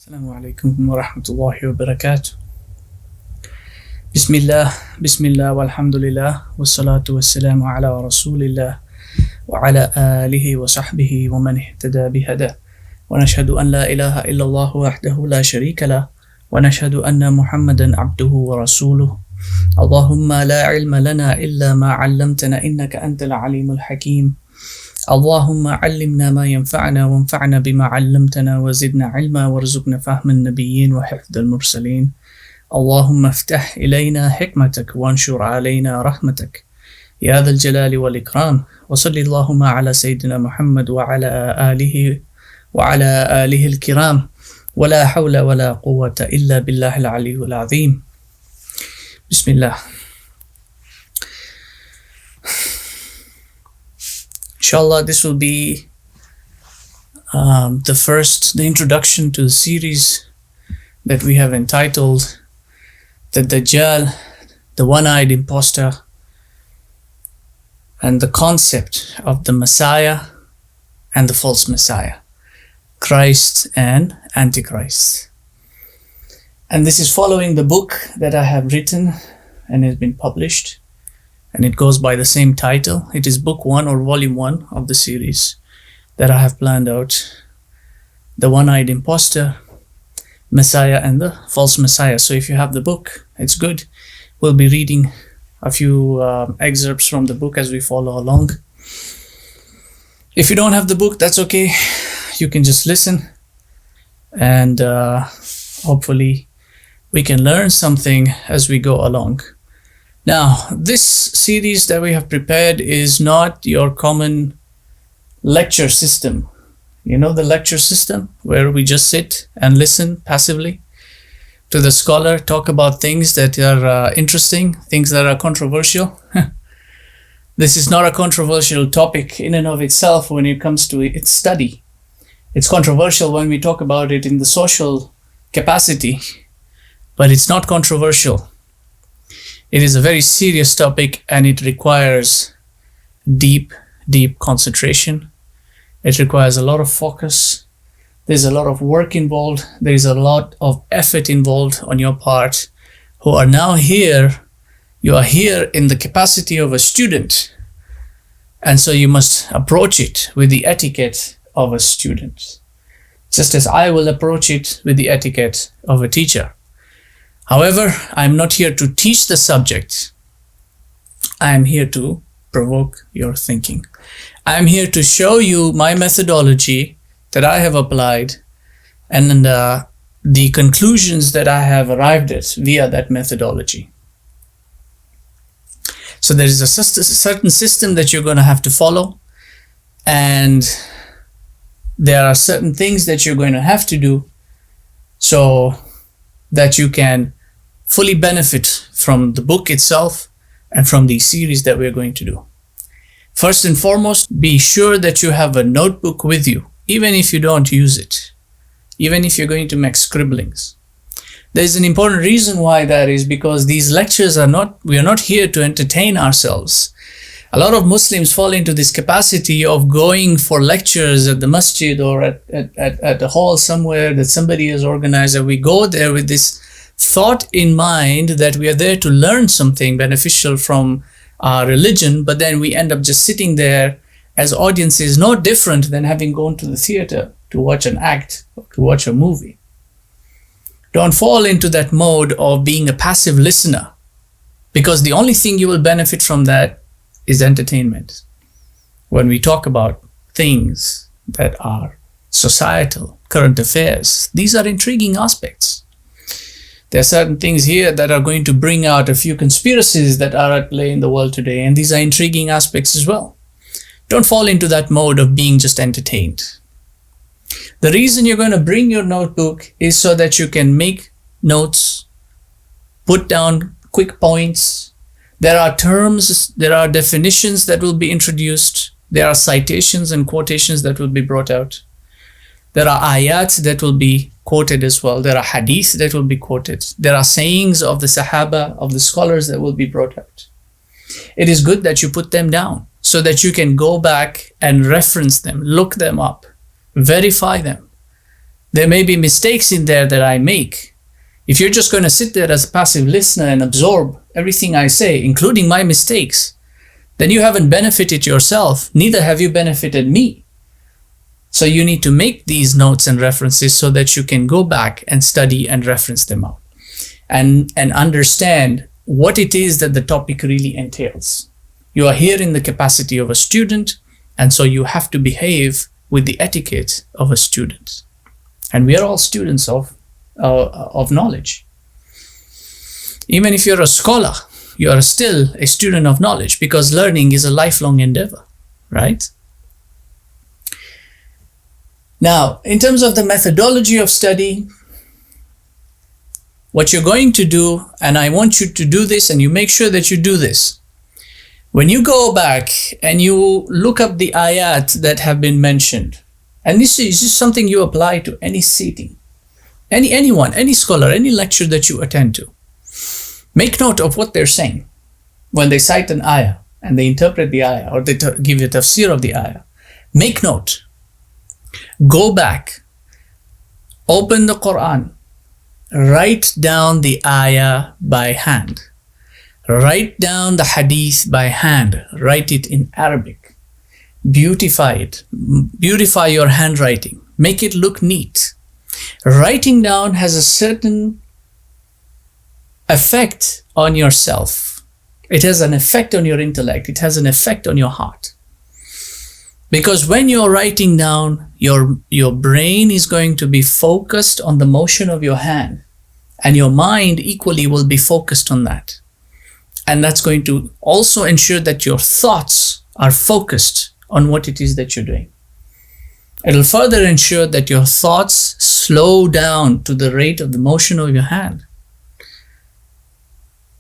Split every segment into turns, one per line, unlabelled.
السلام عليكم ورحمة الله وبركاته. بسم الله والحمد لله والصلاة والسلام على رسول الله وعلى آله وصحبه ومن اهتدى بهداه ونشهد أن لا إله إلا الله وحده لا شريك له ونشهد أن محمدا عبده ورسوله. اللهم لا علم لنا إلا ما علمتنا إنك أنت العليم الحكيم. اللهم علمنا ما ينفعنا وانفعنا بما علمتنا وزدنا علما وارزقنا فهم النبيين وحفظ المرسلين. اللهم افتح إلينا حكمتك وانشر علينا رحمتك يا ذا الجلال والإكرام. وصل اللهم على سيدنا محمد وعلى آله الكرام ولا حول ولا قوة إلا بالله العلي العظيم. بسم الله. Inshallah, this will be the introduction to the series that we have entitled the Dajjal, the One-Eyed Impostor, and the concept of the Messiah and the false Messiah, Christ and Antichrist. And this is following the book that I have written and has been published. And it goes by the same title. It is book 1 or volume 1 of the series that I have planned out. The One-Eyed Impostor, Messiah and the False Messiah. So if you have the book, it's good. We'll be reading a few excerpts from the book as we follow along. If you don't have the book, that's okay. You can just listen. And hopefully we can learn something as we go along. Now, this series that we have prepared is not your common lecture system. You know the lecture system where we just sit and listen passively to the scholar talk about things that are interesting, things that are controversial. This is not a controversial topic in and of itself when it comes to its study. It's controversial when we talk about it in the social capacity, but it's not controversial. It is a very serious topic and it requires deep concentration. It requires a lot of focus. There's a lot of work involved. There is a lot of effort involved on your part who are now here. You are here in the capacity of a student. And so you must approach it with the etiquette of a student, just as I will approach it with the etiquette of a teacher. However, I'm not here to teach the subject. I am here to provoke your thinking. I am here to show you my methodology that I have applied and the conclusions that I have arrived at via that methodology. So there is a certain system that you're going to have to follow, and there are certain things that you're going to have to do so that you can fully benefit from the book itself and from the series that we're going to do. First and foremost, be sure that you have a notebook with you, even if you don't use it, even if you're going to make scribblings. There's an important reason why that is, because these lectures we are not here to entertain ourselves. A lot of Muslims fall into this capacity of going for lectures at the masjid or at a hall somewhere that somebody has organized, and we go there with this thought in mind that we are there to learn something beneficial from our religion, but then we end up just sitting there as audiences, no different than having gone to the theater to watch an act or to watch a movie. Don't fall into that mode of being a passive listener, because the only thing you will benefit from that is entertainment. When we talk about things that are societal, current affairs, these are intriguing aspects. There are certain things here that are going to bring out a few conspiracies that are at play in the world today, and these are intriguing aspects as well. Don't fall into that mode of being just entertained. The reason you're going to bring your notebook is so that you can make notes, put down quick points. There are terms, there are definitions that will be introduced. There are citations and quotations that will be brought out. There are ayat that will be quoted as well. There are hadith that will be quoted. There are sayings of the Sahaba, of the scholars that will be brought out. It is good that you put them down so that you can go back and reference them, look them up, verify them. There may be mistakes in there that I make. If you're just going to sit there as a passive listener and absorb everything I say, including my mistakes, then you haven't benefited yourself, neither have you benefited me. So you need to make these notes and references so that you can go back and study and reference them out and understand what it is that the topic really entails. You are here in the capacity of a student, and so you have to behave with the etiquette of a student. And we are all students of knowledge. Even if you're a scholar, you are still a student of knowledge, because learning is a lifelong endeavor, right? Now, in terms of the methodology of study, what you're going to do, and I want you to do this, and you make sure that you do this. When you go back and you look up the ayat that have been mentioned, and this is something you apply to any sitting, anyone, any scholar, any lecture that you attend to. Make note of what they're saying when they cite an ayah and they interpret the ayah, or they give a tafsir of the ayah. Make note. Go back. Open the Quran. Write down the ayah by hand. Write down the hadith by hand. Write it in Arabic. Beautify it. Beautify your handwriting. Make it look neat. Writing down has a certain effect on yourself. It has an effect on your intellect. It has an effect on your heart. Because when you're writing down, your brain is going to be focused on the motion of your hand, and your mind equally will be focused on that. And that's going to also ensure that your thoughts are focused on what it is that you're doing. It'll further ensure that your thoughts slow down to the rate of the motion of your hand.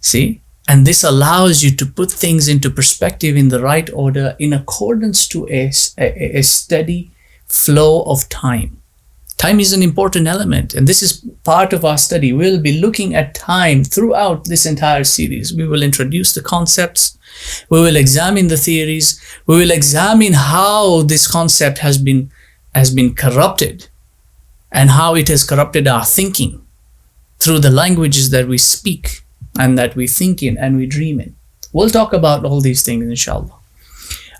See? And this allows you to put things into perspective in the right order in accordance to a steady flow of time. Time is an important element, and this is part of our study. We'll be looking at time throughout this entire series. We will introduce the concepts. We will examine the theories. We will examine how this concept has been corrupted, and how it has corrupted our thinking through the languages that we speak and that we think in and we dream in. We'll talk about all these things, inshallah.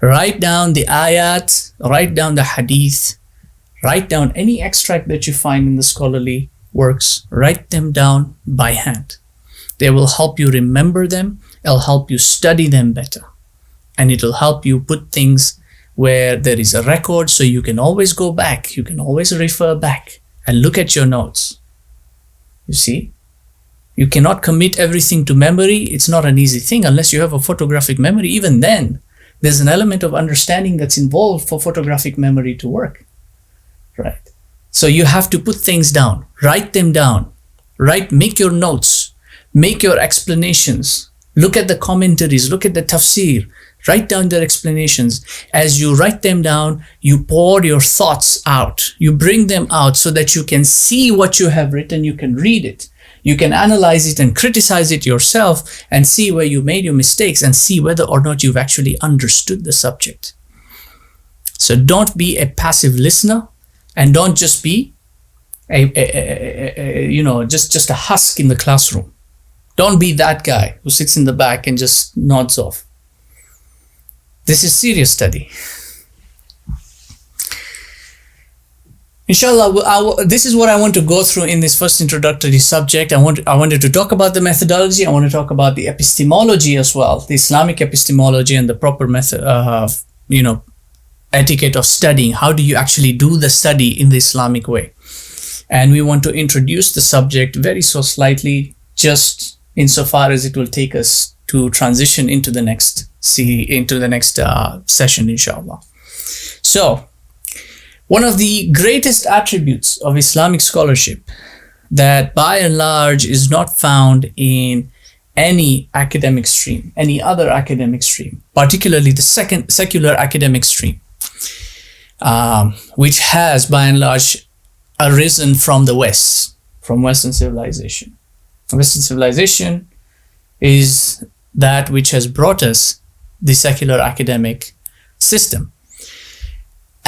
Write down the ayat, write down the hadith, write down any extract that you find in the scholarly works, write them down by hand. They will help you remember them, it'll help you study them better, and it'll help you put things where there is a record, so you can always go back, you can always refer back and look at your notes. You see? You cannot commit everything to memory. It's not an easy thing unless you have a photographic memory. Even then, there's an element of understanding that's involved for photographic memory to work, right? So you have to put things down, write them down, make your notes, make your explanations, look at the commentaries, look at the tafsir, write down their explanations. As you write them down, you pour your thoughts out, you bring them out so that you can see what you have written, you can read it. You can analyze it and criticize it yourself and see where you made your mistakes and see whether or not you've actually understood the subject. So don't be a passive listener, and don't just be just a husk in the classroom. Don't be that guy who sits in the back and just nods off. This is serious study. Inshallah, this is what I want to go through in this first introductory subject. I wanted to talk about the methodology. I want to talk about the epistemology as well, the Islamic epistemology and the proper method, etiquette of studying. How do you actually do the study in the Islamic way? And we want to introduce the subject very so slightly, just insofar as it will take us to transition into the next session, inshallah. So, one of the greatest attributes of Islamic scholarship that by and large is not found in any academic stream, any other academic stream, particularly the secular academic stream, which has by and large arisen from the West, from Western civilization. Western civilization is that which has brought us the secular academic system.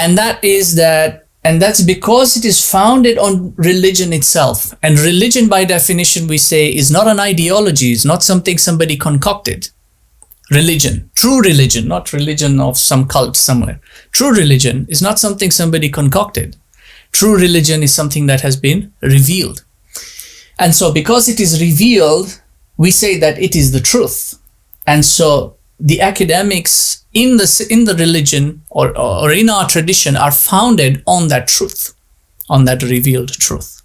And that is that And that's because it is founded on religion itself. And religion, by definition, we say, is not an ideology. It's not something somebody concocted. Religion, true religion, not religion of some cult somewhere. True religion is not something somebody concocted. True religion is something that has been revealed. And so because it is revealed, we say that it is the truth. And so the academics in the religion or in our tradition are founded on that truth, on that revealed truth.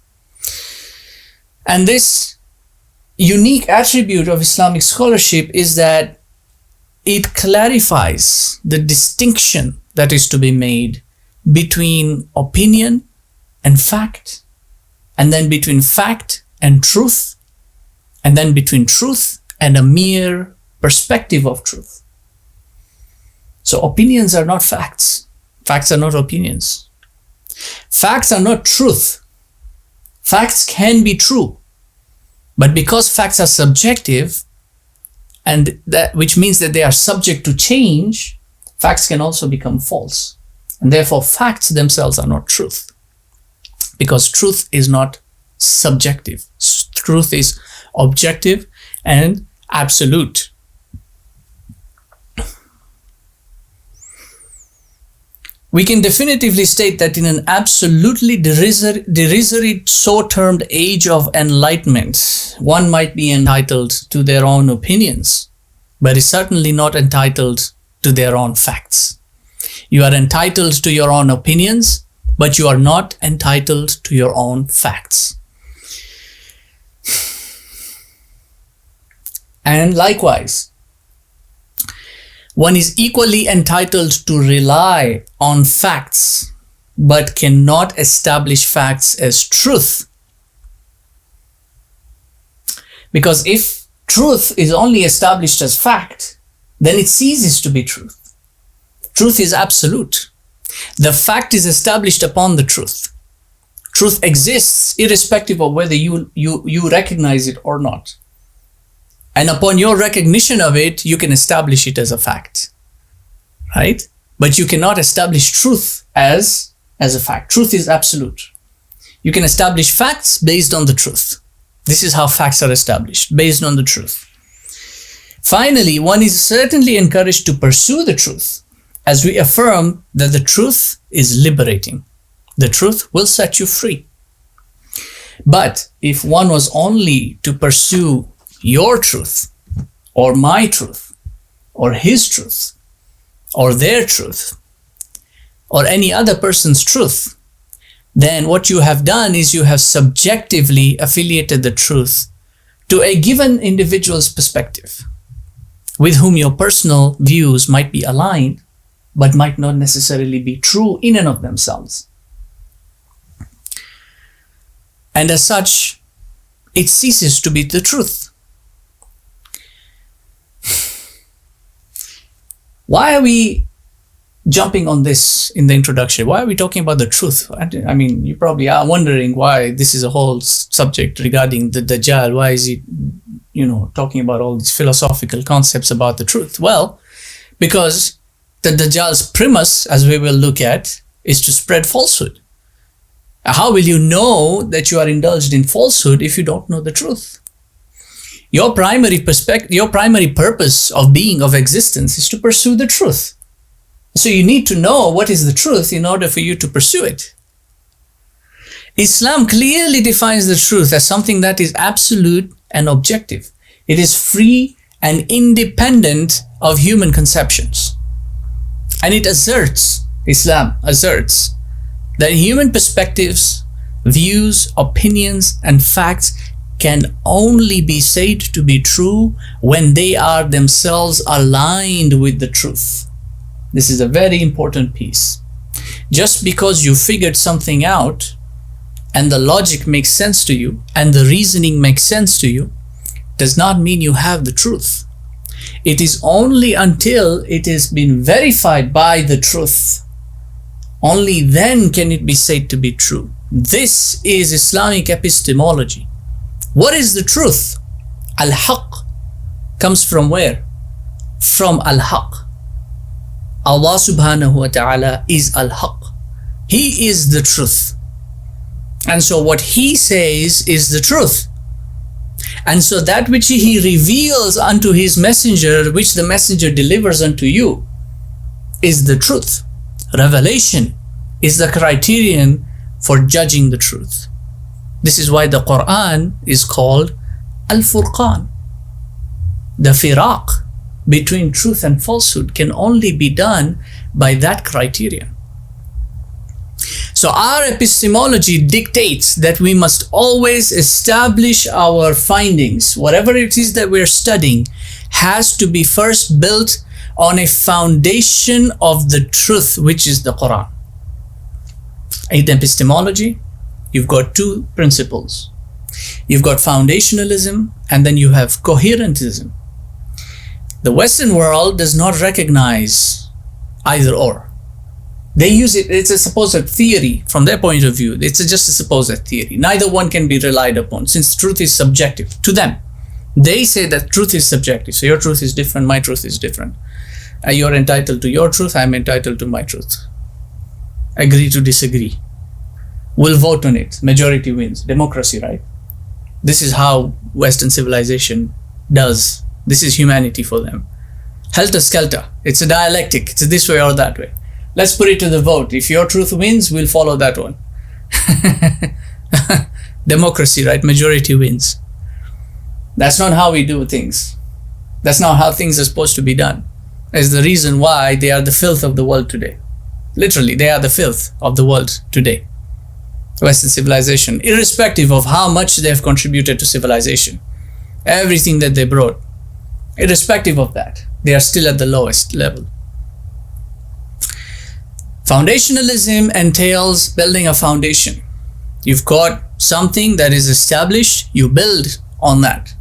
And this unique attribute of Islamic scholarship is that it clarifies the distinction that is to be made between opinion and fact, and then between fact and truth, and then between truth and a mere perspective of truth. So opinions are not facts. Facts are not opinions. Facts are not truth. Facts can be true. But because facts are subjective, and that which means that they are subject to change, facts can also become false. And therefore facts themselves are not truth. Because truth is not subjective. Truth is objective and absolute. We can definitively state that in an absolutely derisory, so-termed age of enlightenment, one might be entitled to their own opinions, but is certainly not entitled to their own facts. You are entitled to your own opinions, but you are not entitled to your own facts. And likewise, one is equally entitled to rely on facts, but cannot establish facts as truth. Because if truth is only established as fact, then it ceases to be truth. Truth is absolute. The fact is established upon the truth. Truth exists irrespective of whether you recognize it or not. And upon your recognition of it, you can establish it as a fact, right? But you cannot establish truth as a fact. Truth is absolute. You can establish facts based on the truth. This is how facts are established, based on the truth. Finally, one is certainly encouraged to pursue the truth, as we affirm that the truth is liberating. The truth will set you free. But if one was only to pursue your truth, or my truth, or his truth, or their truth, or any other person's truth, then what you have done is you have subjectively affiliated the truth to a given individual's perspective, with whom your personal views might be aligned, but might not necessarily be true in and of themselves. And as such, it ceases to be the truth. Why are we jumping on this in the introduction? Why are we talking about the truth? I mean, you probably are wondering why this is a whole subject regarding the Dajjal. Why is he, talking about all these philosophical concepts about the truth? Well, because the Dajjal's premise, as we will look at, is to spread falsehood. How will you know that you are indulged in falsehood if you don't know the truth? Your primary purpose of being, of existence, is to pursue the truth. So you need to know what is the truth in order for you to pursue it. Islam clearly defines the truth as something that is absolute and objective. It is free and independent of human conceptions. And Islam asserts that human perspectives, views, opinions, and facts can only be said to be true when they are themselves aligned with the truth. This is a very important piece. Just because you figured something out and the logic makes sense to you and the reasoning makes sense to you does not mean you have the truth. It is only until it has been verified by the truth, only then can it be said to be true. This is Islamic epistemology. What is the truth? Al-Haq comes from where? From Al-Haq. Allah subhanahu wa ta'ala is Al-Haq. He is the truth. And so what he says is the truth. And so that which he reveals unto his messenger, which the messenger delivers unto you, is the truth. Revelation is the criterion for judging the truth. This is why the Quran is called Al-Furqan. The firaq between truth and falsehood can only be done by that criterion. So our epistemology dictates that we must always establish our findings. Whatever it is that we're studying has to be first built on a foundation of the truth, which is the Quran. In epistemology, you've got two principles. You've got foundationalism, and then you have coherentism. The Western world does not recognize either or. They use it, it's a supposed theory from their point of view. It's just a supposed theory. Neither one can be relied upon, since truth is subjective to them. They say that truth is subjective. So your truth is different, my truth is different. You're entitled to your truth, I'm entitled to my truth. Agree to disagree. We'll vote on it. Majority wins. Democracy, right? This is how Western civilization does. This is humanity for them. Helter-skelter. It's a dialectic. It's this way or that way. Let's put it to the vote. If your truth wins, we'll follow that one. Democracy, right? Majority wins. That's not how we do things. That's not how things are supposed to be done. That's the reason why they are the filth of the world today. Literally, they are the filth of the world today. Western civilization, irrespective of how much they have contributed to civilization, everything that they brought, irrespective of that, they are still at the lowest level. Foundationalism entails building a foundation. You've got something that is established, you build on that.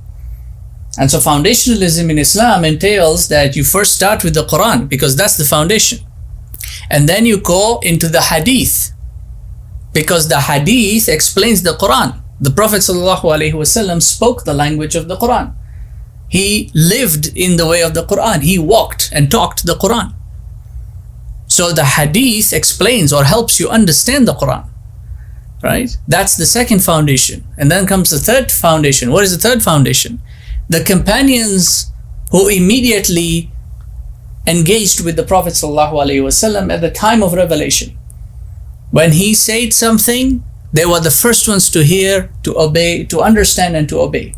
And so foundationalism in Islam entails that you first start with the Quran, because that's the foundation. And then you go into the hadith, because the hadith explains the Quran. The Prophet ﷺ spoke the language of the Quran. He lived in the way of the Quran. He walked and talked the Quran. So the hadith explains or helps you understand the Quran, right? That's the second foundation. And then comes the third foundation. What is the third foundation? The companions who immediately engaged with the Prophet ﷺ at the time of revelation. When he said something, they were the first ones to hear, to obey, to understand and to obey.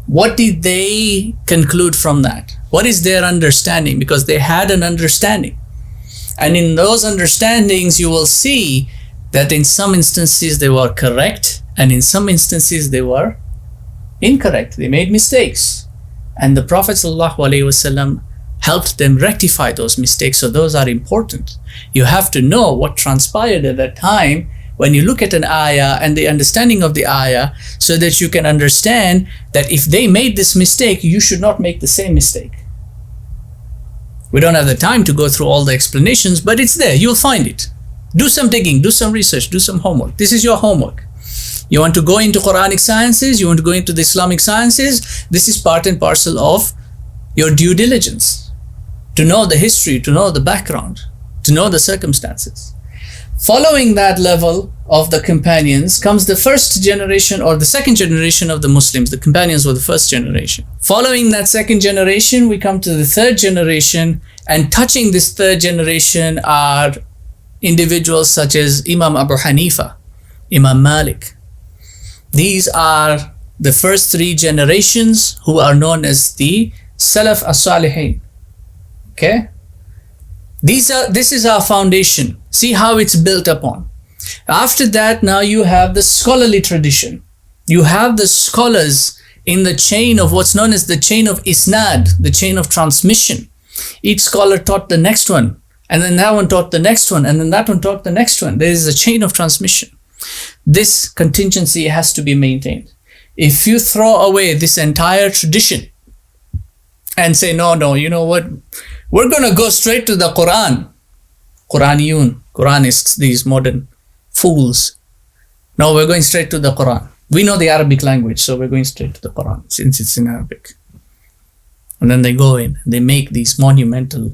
What did they conclude from that? What is their understanding? Because they had an understanding. And in those understandings, you will see that in some instances they were correct, and in some instances they were incorrect. They made mistakes. And the Prophet ﷺ helped them rectify those mistakes. So those are important. You have to know what transpired at that time when you look at an ayah and the understanding of the ayah, so that you can understand that if they made this mistake, you should not make the same mistake. We don't have the time to go through all the explanations, but it's there. You'll find it. Do some digging, do some research, do some homework. This is your homework. You want to go into Quranic sciences, you want to go into the Islamic sciences, this is part and parcel of your due diligence. To know the history, to know the background, to know the circumstances. Following that level of the companions comes the first generation or the second generation of the Muslims. The companions were the first generation. Following that second generation, we come to the third generation, and touching this third generation are individuals such as Imam Abu Hanifa, Imam Malik. These are the first three generations who are known as the Salaf as-Salihin. Okay? This is our foundation. See how it's built upon. After that, now you have the scholarly tradition. You have the scholars in the chain of what's known as the chain of isnad, the chain of transmission. Each scholar taught the next one, and then that one taught the next one, and then that one taught the next one. There is a chain of transmission. This contingency has to be maintained. If you throw away this entire tradition and say, no, you know what? We're going to go straight to the Quran. Quraniyun, Quranists, these modern fools. No, we're going straight to the Quran. We know the Arabic language, so we're going straight to the Quran since it's in Arabic. And then they go in, they make these monumental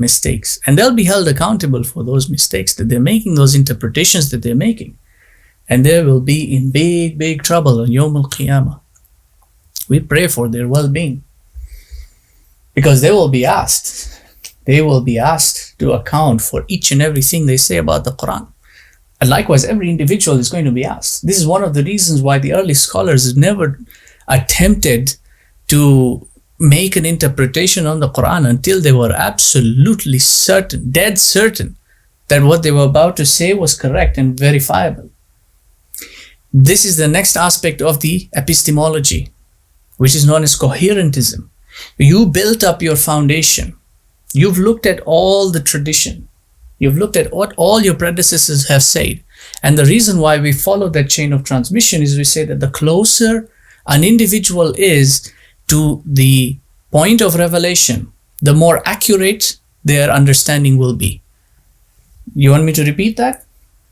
mistakes, and they'll be held accountable for those mistakes that they're making, those interpretations that they're making, and they will be in big trouble on Yawm al-Qiyamah. We pray for their well-being, because they will be asked to account for each and everything they say about the Quran. And likewise, every individual is going to be asked. This is one of the reasons why the early scholars never attempted to make an interpretation on the Quran until they were absolutely certain, dead certain, that what they were about to say was correct and verifiable. This is the next aspect of the epistemology, which is known as Coherentism. You built up your foundation. You've looked at all the tradition. You've looked at what all your predecessors have said. And the reason why we follow that chain of transmission is we say that the closer an individual is to the point of revelation, the more accurate their understanding will be. You want me to repeat that?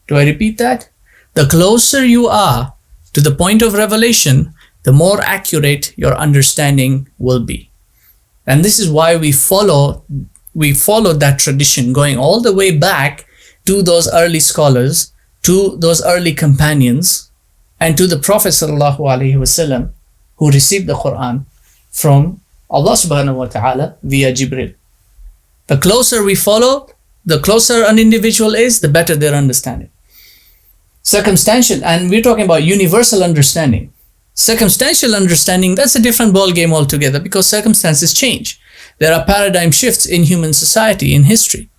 Do I repeat that? The closer you are to the point of revelation, the more accurate your understanding will be. And this is why we follow that tradition, going all the way back to those early scholars, to those early companions, and to the Prophet ﷺ, who received the Quran from Allah subhanahu wa ta'ala via Jibril. The closer we follow, the closer an individual is, the better their understanding. Circumstantial, and we're talking about universal understanding. Circumstantial understanding, that's a different ball game altogether, because circumstances change. There are paradigm shifts in human society, in history.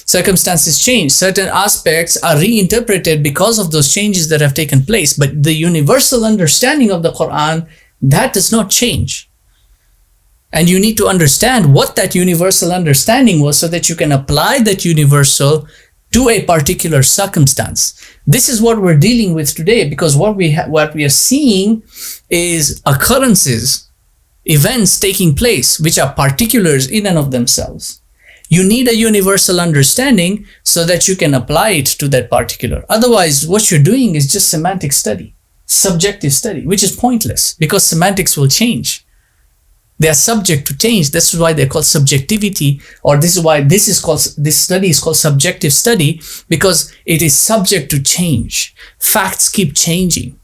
Circumstances change. Certain aspects are reinterpreted because of those changes that have taken place. But the universal understanding of the Quran, that does not change. And you need to understand what that universal understanding was so that you can apply that universal to a particular circumstance. This is what we're dealing with today, because what we are seeing is occurrences, events taking place, which are particulars in and of themselves. You need a universal understanding so that you can apply it to that particular. Otherwise, what you're doing is just semantic study, subjective study, which is pointless, because semantics will change. They are subject to change. This is why they're called subjectivity, or this is why this study is called subjective study, because it is subject to change. Facts keep changing.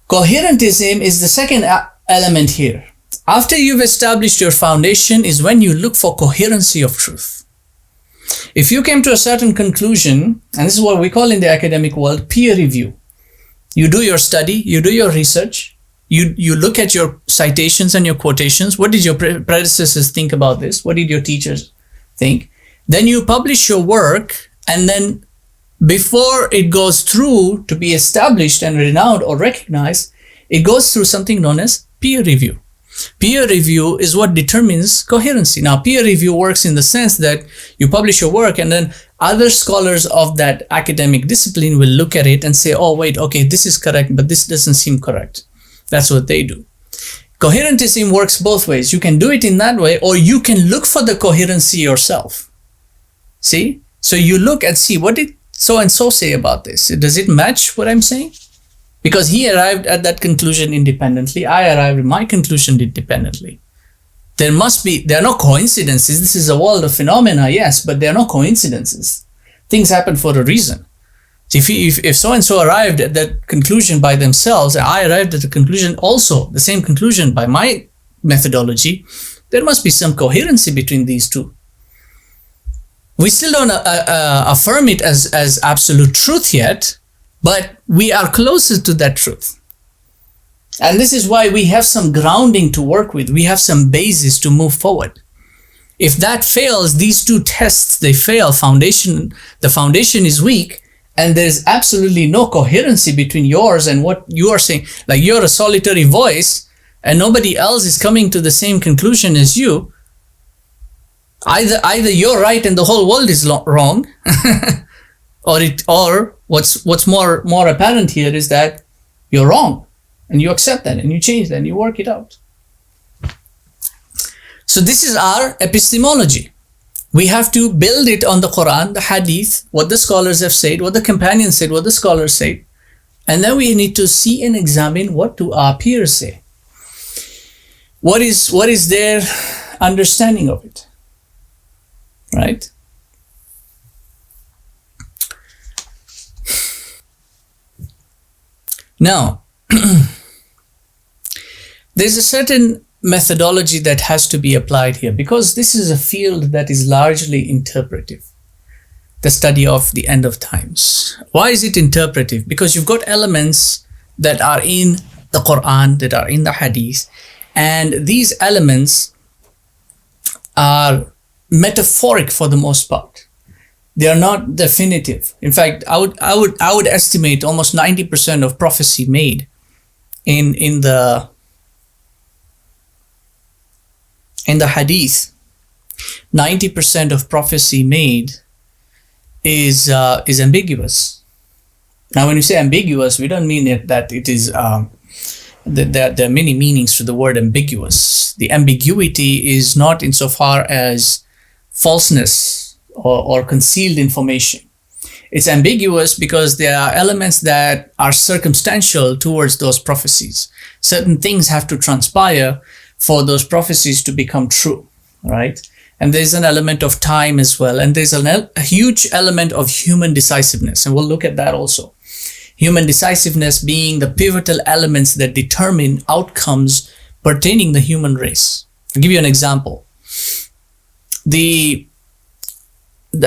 Coherentism is the second element here. After you've established your foundation is when you look for coherency of truth. If you came to a certain conclusion, and this is what we call in the academic world peer review. You do your study, you do your research, you look at your citations and your quotations. What did your predecessors think about this? What did your teachers think? Then you publish your work, and then before it goes through to be established and renowned or recognized, it goes through something known as peer review. Peer review is what determines coherency. Now, peer review works in the sense that you publish your work, and then other scholars of that academic discipline will look at it and say, oh, wait, okay, this is correct, but this doesn't seem correct. That's what they do. Coherentism works both ways. You can do it in that way, or you can look for the coherency yourself. See? So you look and see, what did so-and-so say about this? Does it match what I'm saying? Because he arrived at that conclusion independently. I arrived at my conclusion independently. There are no coincidences. This is a world of phenomena, yes, but there are no coincidences. Things happen for a reason. So if so-and-so arrived at that conclusion by themselves, and I arrived at the conclusion also, the same conclusion by my methodology, there must be some coherency between these two. We still don't affirm it as absolute truth yet, but we are closer to that truth. And this is why we have some grounding to work with. We have some basis to move forward. If that fails, these two tests, they fail. The foundation is weak, and there's absolutely no coherency between yours and what you are saying. Like, you're a solitary voice and nobody else is coming to the same conclusion as you. Either you're right and the whole world is wrong, or what's more apparent here is that you're wrong, and you accept that and you change that and you work it out. So this is our epistemology. We have to build it on the Quran, the Hadith, what the scholars have said, what the companions said, what the scholars said. And then we need to see and examine what do our peers say. What is their understanding of it, right? Now, there's a certain methodology that has to be applied here, because this is a field that is largely interpretive, the study of the end of times. Why is it interpretive? Because you've got elements that are in the Quran, that are in the Hadith, and these elements are metaphoric for the most part. They are not definitive. In fact, I would estimate almost 90% of prophecy made in the Hadith. 90% of prophecy made is ambiguous. Now, when you say ambiguous, we don't mean that it is. There are many meanings to the word ambiguous. The ambiguity is not insofar as falseness or concealed information. It's ambiguous because there are elements that are circumstantial towards those prophecies. Certain things have to transpire for those prophecies to become true, right? And there's an element of time as well. And there's a huge element of human decisiveness. And we'll look at that also. Human decisiveness being the pivotal elements that determine outcomes pertaining the human race. I'll give you an example. The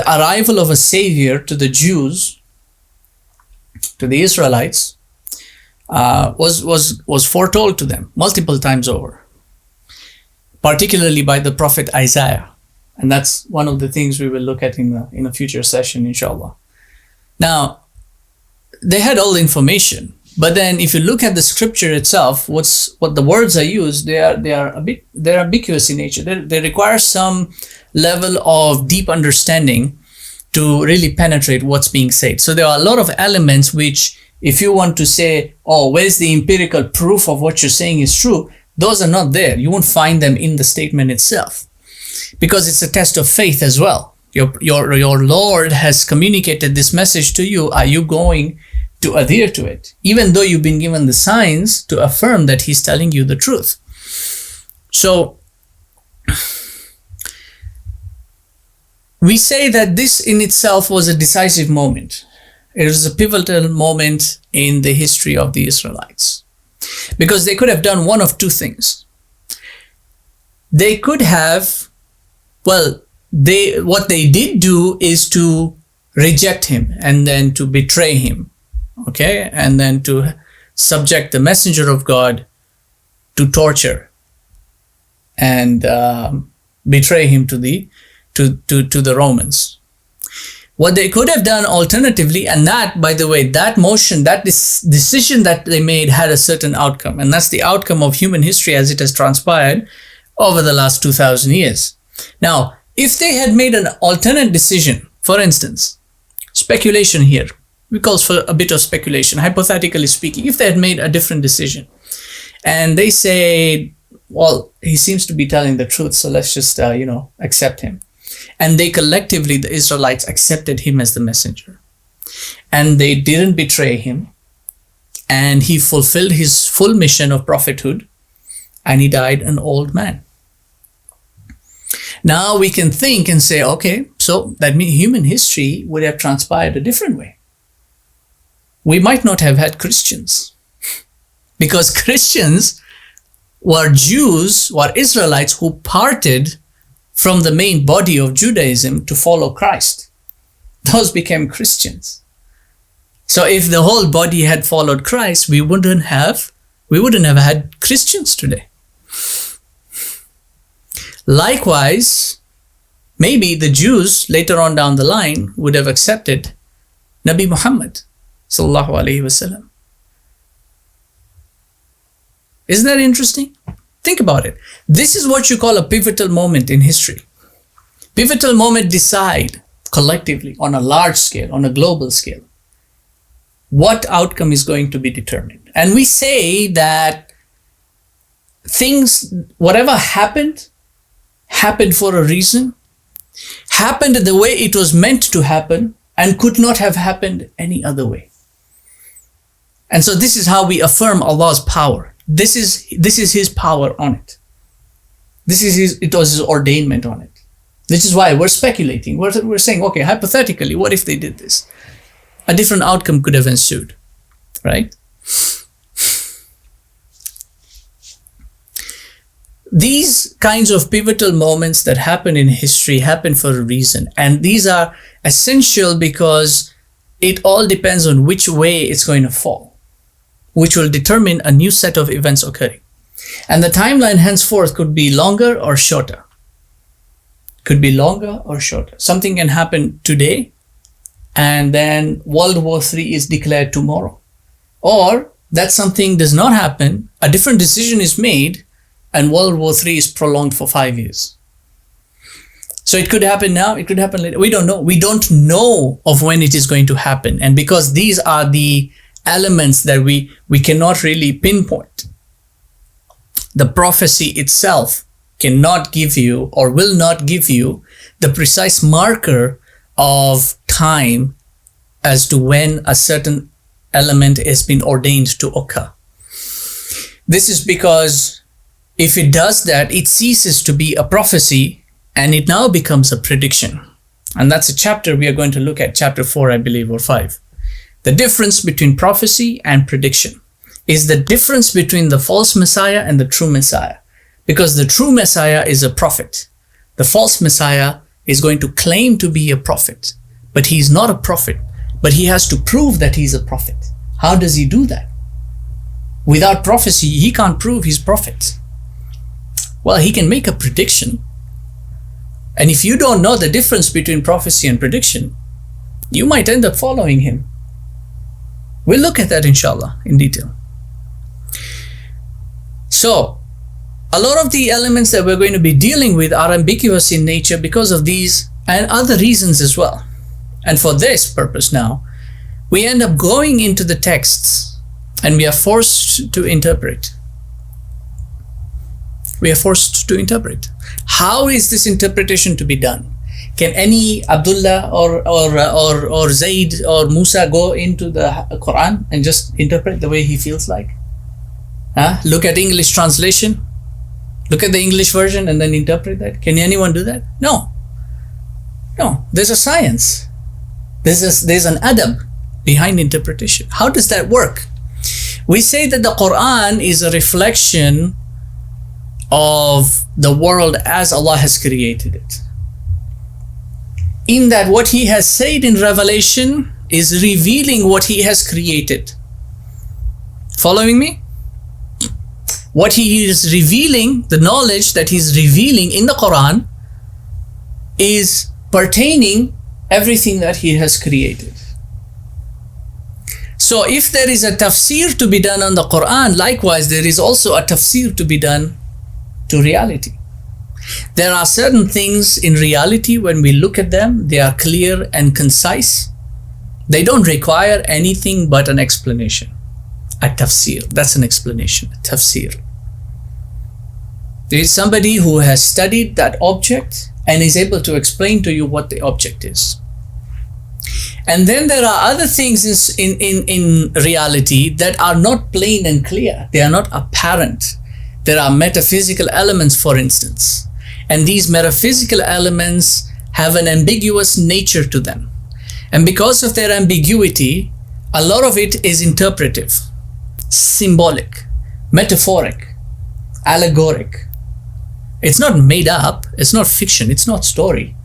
arrival of a savior to the Jews, to the Israelites, was foretold to them multiple times over, particularly by the prophet Isaiah. And that's one of the things we will look at in a future session, inshallah. Now, they had all the information, but then if you look at the scripture itself, what the words are used, they're ambiguous in nature. They require some level of deep understanding to really penetrate what's being said. So there are a lot of elements which, if you want to say, oh, where's the empirical proof of what you're saying is true, those are not there. You won't find them in the statement itself, because it's a test of faith as well. Your Lord has communicated this message to you. Are you going to adhere to it, even though you've been given the signs to affirm that he's telling you the truth? So we say that this in itself was a decisive moment. It was a pivotal moment in the history of the Israelites, because they could have done one of two things. They could have, what they did do is to reject him and then to betray him, okay, and then to subject the messenger of God to torture and betray him to the Romans. What they could have done alternatively, and that, by the way, that motion, that decision that they made had a certain outcome, and that's the outcome of human history as it has transpired over the last 2,000 years. Now, if they had made an alternate decision, for instance, speculation here, we call for a bit of speculation, hypothetically speaking, if they had made a different decision, and they say, well, he seems to be telling the truth, so let's just, accept him. And they collectively, the Israelites, accepted him as the messenger. And they didn't betray him. And he fulfilled his full mission of prophethood. And he died an old man. Now we can think and say, okay, so that means human history would have transpired a different way. We might not have had Christians. Because Christians were Jews, were Israelites who parted from the main body of Judaism to follow Christ. Those became Christians. So if the whole body had followed Christ, we wouldn't have had Christians today. Likewise, maybe the Jews later on down the line would have accepted Nabi Muhammad sallallahu alaihi wasallam. Isn't that interesting? Think about it. This is what you call a pivotal moment in history. Pivotal moment decide collectively on a large scale, on a global scale, what outcome is going to be determined. And we say that things, whatever happened for a reason, happened the way it was meant to happen, and could not have happened any other way. And so this is how we affirm Allah's power. This is his power on it. It was his ordainment on it. Which is why we're speculating. We're saying, okay, hypothetically, what if they did this? A different outcome could have ensued, right? These kinds of pivotal moments that happen in history happen for a reason. And these are essential because it all depends on which way it's going to fall, which will determine a new set of events occurring. And the timeline henceforth could be longer or shorter. Could be longer or shorter. Something can happen today, and then World War III is declared tomorrow. Or that something does not happen, a different decision is made, and World War III is prolonged for 5 years. So it could happen now, it could happen later. We don't know. We don't know of when it is going to happen. And because these are the elements that we cannot really pinpoint, the prophecy itself cannot give you or will not give you the precise marker of time as to when a certain element has been ordained to occur. This is because if it does that, it ceases to be a prophecy and it now becomes a prediction. And that's a chapter we are going to look at, chapter 4, I believe, or 5. The difference between prophecy and prediction is the difference between the false Messiah and the true Messiah. Because the true Messiah is a prophet. The false Messiah is going to claim to be a prophet, but he's not a prophet, but he has to prove that he's a prophet. How does he do that? Without prophecy, he can't prove he's prophet. Well, he can make a prediction. And if you don't know the difference between prophecy and prediction, you might end up following him. We'll look at that, inshallah, in detail. So, a lot of the elements that we're going to be dealing with are ambiguous in nature because of these and other reasons as well. And for this purpose now, we end up going into the texts and we are forced to interpret. We are forced to interpret. How is this interpretation to be done? Can any Abdullah or Zaid or Musa go into the Quran and just interpret the way he feels like? Look at English translation. Look at the English version and then interpret that. Can anyone do that? No. No. There's a science. There's an adab behind interpretation. How does that work? We say that the Quran is a reflection of the world as Allah has created it. In that what He has said in Revelation is revealing what He has created. Following me? What He is revealing, the knowledge that He's revealing in the Quran is pertaining everything that He has created. So if there is a tafsir to be done on the Quran, likewise there is also a tafsir to be done to reality. There are certain things in reality, when we look at them, they are clear and concise. They don't require anything but an explanation. A tafsir, that's an explanation, a tafsir. There is somebody who has studied that object and is able to explain to you what the object is. And then there are other things in reality that are not plain and clear. They are not apparent. There are metaphysical elements, for instance. And these metaphysical elements have an ambiguous nature to them. And because of their ambiguity, a lot of it is interpretive, symbolic, metaphoric, allegoric. It's not made up, it's not fiction, it's not story.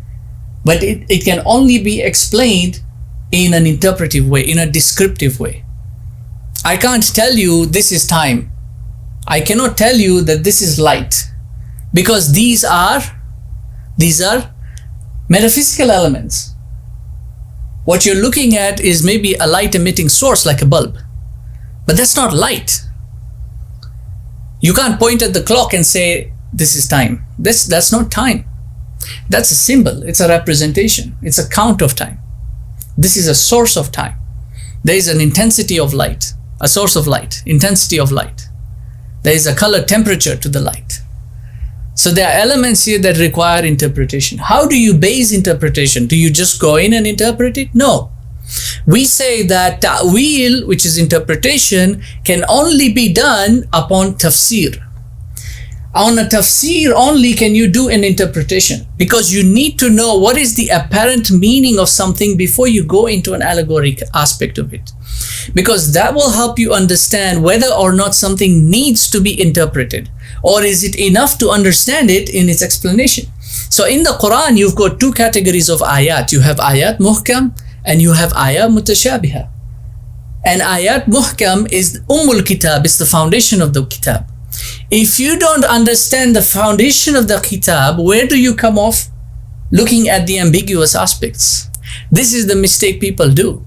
But it can only be explained in an interpretive way, in a descriptive way. I can't tell you this is time. I cannot tell you that this is light, because these are metaphysical elements. What you're looking at is maybe a light emitting source like a bulb, but that's not light. You can't point at the clock and say this is time. That's not time. That's a symbol, it's a representation, it's a count of time. This is a source of time. There is an intensity of light, a source of light, intensity of light. There is a color temperature to the light. So there are elements here that require interpretation. How do you base interpretation? Do you just go in and interpret it? No. We say that ta'wil, which is interpretation, can only be done upon tafsir. On a tafsir only can you do an interpretation, because you need to know what is the apparent meaning of something before you go into an allegoric aspect of it, because that will help you understand whether or not something needs to be interpreted, or is it enough to understand it in its explanation. So in the Quran, you've got two categories of ayat. You have ayat muhkam and you have ayat mutashabiha. And ayat muhkam is ummul kitab, it's the foundation of the kitab. If you don't understand the foundation of the kitab, where do you come off? Looking at the ambiguous aspects. This is the mistake people do.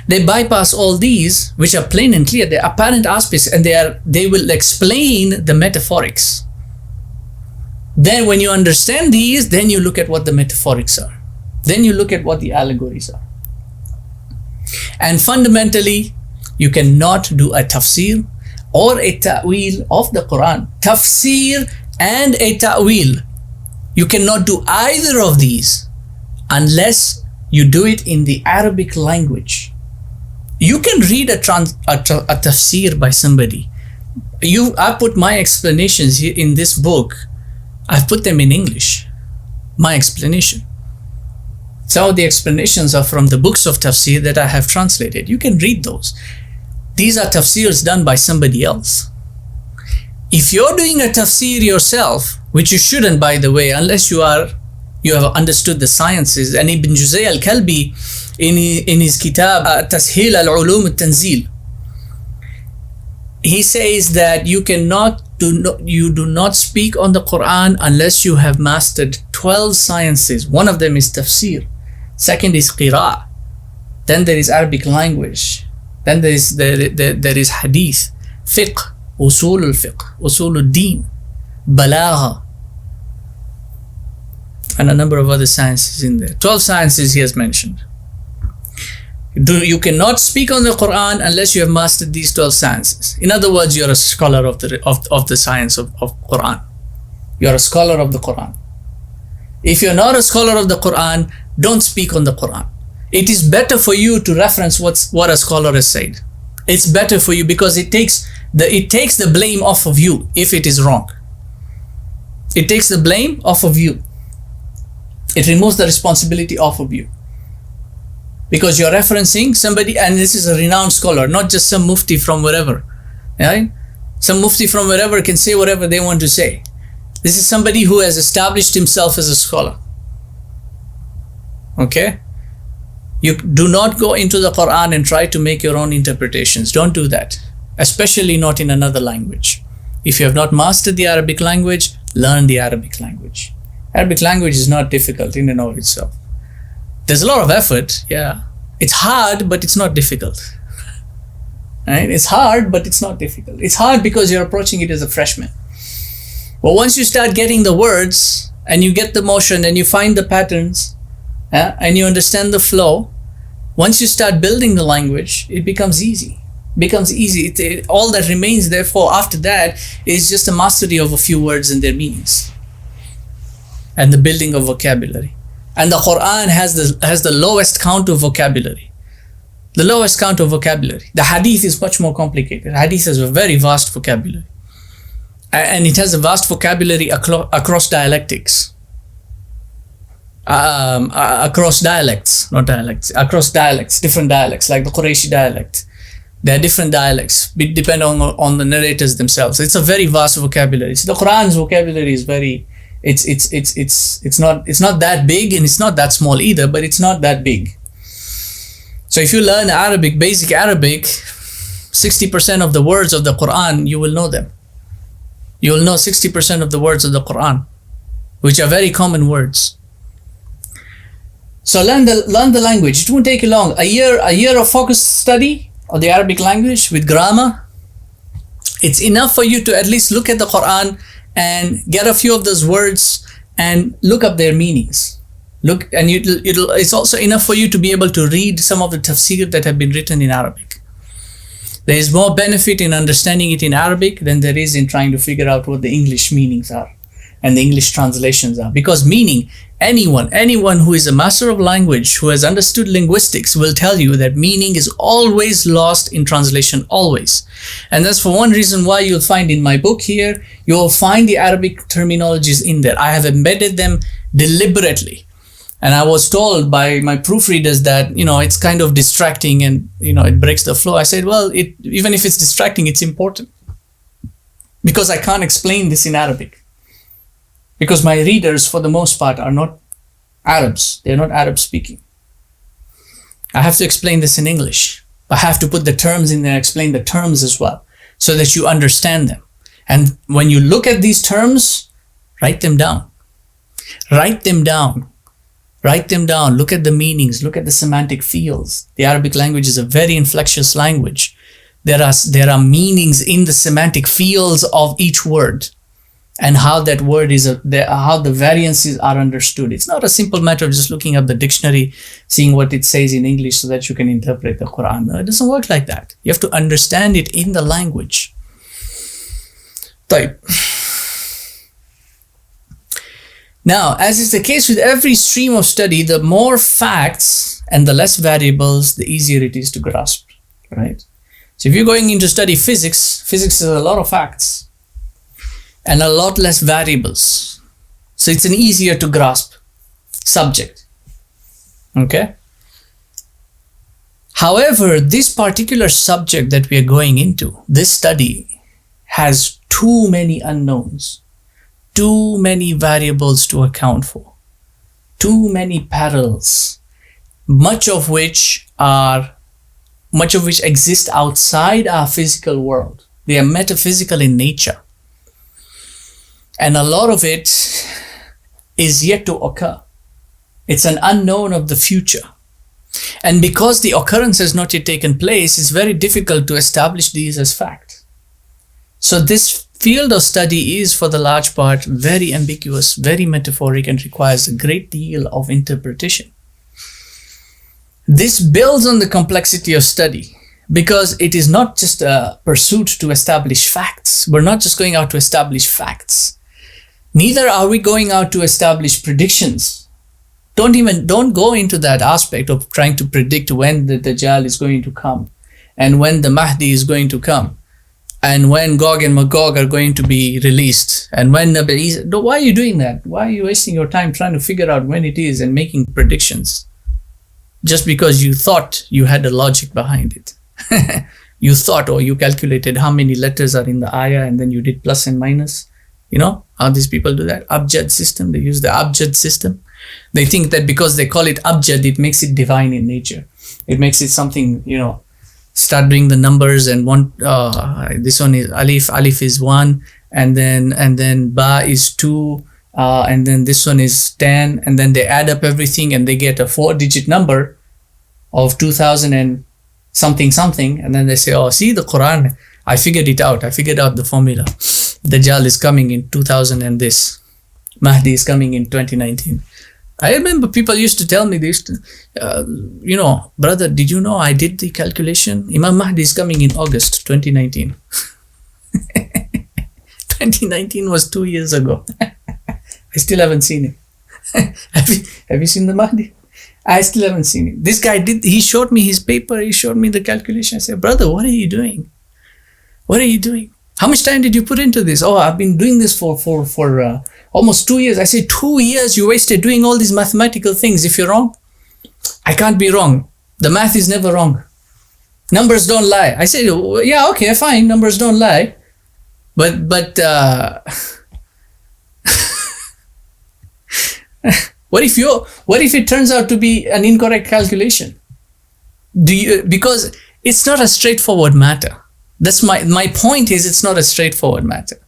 They bypass all these, which are plain and clear, the apparent aspects, and they will explain the metaphorics. Then when you understand these, then you look at what the metaphorics are. Then you look at what the allegories are. And fundamentally, you cannot do a tafsir or a ta'wil of the Quran. Tafsir and a ta'wil. You cannot do either of these unless you do it in the Arabic language. You can read a tafsir by somebody. I put my explanations here in this book. I've put them in English. My explanation. Some of the explanations are from the books of tafsir that I have translated. You can read those. These are tafsirs done by somebody else. If you're doing a tafsir yourself, which you shouldn't, by the way, unless you have understood the sciences, and Ibn Juzay al-Kalbi in his kitab Tasheel al-Ulum al-Tanzil, he says that you do not speak on the Quran unless you have mastered 12 sciences. One of them is tafsir. Second is qira'ah. Then there is Arabic language. Then there is hadith, fiqh, usul al-fiqh, usul al-deen, balagha, and a number of other sciences in there. 12 sciences he has mentioned. You cannot speak on the Quran unless you have mastered these 12 sciences. In other words, you're a scholar of the science of Quran. You're a scholar of the Quran. If you're not a scholar of the Quran, don't speak on the Quran. It is better for you to reference what a scholar has said. It's better for you because it takes the blame off of you if it is wrong. It takes the blame off of you. It removes the responsibility off of you. Because you're referencing somebody, and this is a renowned scholar, not just some mufti from wherever. Right? Some mufti from wherever can say whatever they want to say. This is somebody who has established himself as a scholar. Okay? You do not go into the Quran and try to make your own interpretations. Don't do that. Especially not in another language. If you have not mastered the Arabic language, learn the Arabic language. Arabic language is not difficult in and of itself. There's a lot of effort, yeah. It's hard, but it's not difficult. Right? It's hard, but it's not difficult. It's hard because you're approaching it as a freshman. But once you start getting the words, and you get the motion, and you find the patterns, and you understand the flow, once you start building the language, it becomes easy. All that remains, therefore, after that is just a mastery of a few words and their meanings, and the building of vocabulary. And the Quran has the lowest count of vocabulary. The lowest count of vocabulary. The hadith is much more complicated. Hadith has a very vast vocabulary. And it has a vast vocabulary across dialectics. Across dialects, not dialects. Across dialects, different dialects, like the Qurayshi dialect. There are different dialects, depending on the narrators themselves. It's a very vast vocabulary. So the Quran's vocabulary is very... It's not that big, and it's not that small either, but it's not that big. So if you learn Arabic, basic Arabic, 60% of the words of the Quran, you will know them. You will know 60% of the words of the Quran, which are very common words. So learn the language. It won't take you long. A year of focused study of the Arabic language with grammar. It's enough for you to at least look at the Quran and get a few of those words and look up their meanings. It's also enough for you to be able to read some of the tafsir that have been written in Arabic. There is more benefit in understanding it in Arabic than there is in trying to figure out what the English meanings are. and the English translations are. Because meaning, anyone who is a master of language, who has understood linguistics, will tell you that meaning is always lost in translation, always. And that's for one reason why you'll find in my book here, you'll find the Arabic terminologies in there. I have embedded them deliberately. And I was told by my proofreaders that, it's kind of distracting and, it breaks the flow. I said, well, even if it's distracting, it's important. Because I can't explain this in Arabic. Because my readers, for the most part, are not Arabs. They're not Arab speaking. I have to explain this in English. I have to put the terms in there, explain the terms as well, so that you understand them. And when you look at these terms, write them down. Write them down. Write them down. Look at the meanings. Look at the semantic fields. The Arabic language is a very inflectious language. There are meanings in the semantic fields of each word, and how that word is, how the variances are understood. It's not a simple matter of just looking up the dictionary, seeing what it says in English so that you can interpret the Quran. No, it doesn't work like that. You have to understand it in the language. Type. Now, as is the case with every stream of study, the more facts and the less variables, the easier it is to grasp, right? So if you're going into study physics is a lot of facts and a lot less variables. So it's an easier to grasp subject, okay? However, this particular subject that we are going into, this study, has too many unknowns, too many variables to account for, too many parallels, much of which exist outside our physical world. They are metaphysical in nature. And a lot of it is yet to occur. It's an unknown of the future. And because the occurrence has not yet taken place, it's very difficult to establish these as fact. So this field of study is, for the large part, very ambiguous, very metaphoric, and requires a great deal of interpretation. This builds on the complexity of study, because it is not just a pursuit to establish facts. We're not just going out to establish facts. Neither are we going out to establish predictions. Don't go into that aspect of trying to predict when the Dajjal is going to come, and when the Mahdi is going to come, and when Gog and Magog are going to be released, and when Nabi Isa. Why are you doing that? Why are you wasting your time trying to figure out when it is and making predictions? Just because you thought you had a logic behind it. You thought, or you calculated how many letters are in the ayah, and then you did plus and minus. You know how these people do that? Abjad system. They use the Abjad system. They think that because they call it Abjad, it makes it divine in nature. It makes it something, start doing the numbers, and this one is alif is 1, and then ba is 2, and then this one is 10, and then they add up everything and they get a 4-digit number of 2000 and something, and then they say, oh, see the Quran, I figured it out. I figured out the formula. Dajjal is coming in 2000 and this. Mahdi is coming in 2019. I remember people used to tell me this, brother, did you know I did the calculation? Imam Mahdi is coming in August 2019. 2019 was 2 years ago. I still haven't seen him. Have you seen the Mahdi? I still haven't seen him. This guy he showed me his paper, he showed me the calculation. I said, brother, what are you doing? What are you doing? How much time did you put into this? Oh, I've been doing this for almost 2 years. I say, 2 years you wasted doing all these mathematical things. If you're wrong, I can't be wrong. The math is never wrong. Numbers don't lie. I say, yeah, okay, fine. Numbers don't lie. But what if it turns out to be an incorrect calculation? Because it's not a straightforward matter. That's my point is, it's not a straightforward matter.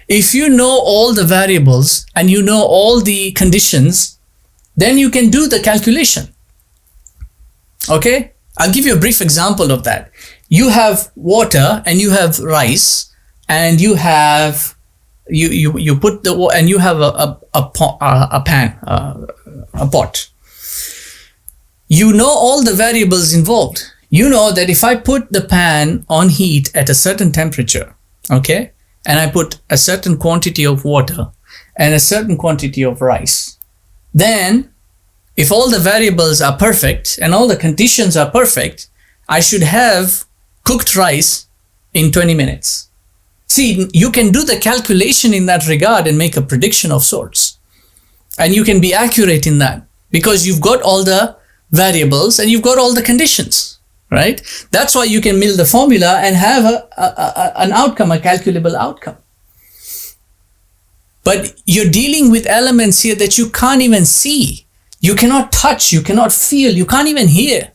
If you know all the variables and you know all the conditions, then you can do the calculation. Okay? I'll give you a brief example of that. You have water and you have rice, and you have you put the water, and you have a pan, a pot. You know all the variables involved. You know that if I put the pan on heat at a certain temperature, okay, and I put a certain quantity of water, and a certain quantity of rice. Then, if all the variables are perfect and all the conditions are perfect, I should have cooked rice in 20 minutes. See, you can do the calculation in that regard and make a prediction of sorts. And you can be accurate in that because you've got all the variables and you've got all the conditions, right? That's why you can build the formula and have an outcome, a calculable outcome. But you're dealing with elements here that you can't even see. You cannot touch, you cannot feel, you can't even hear.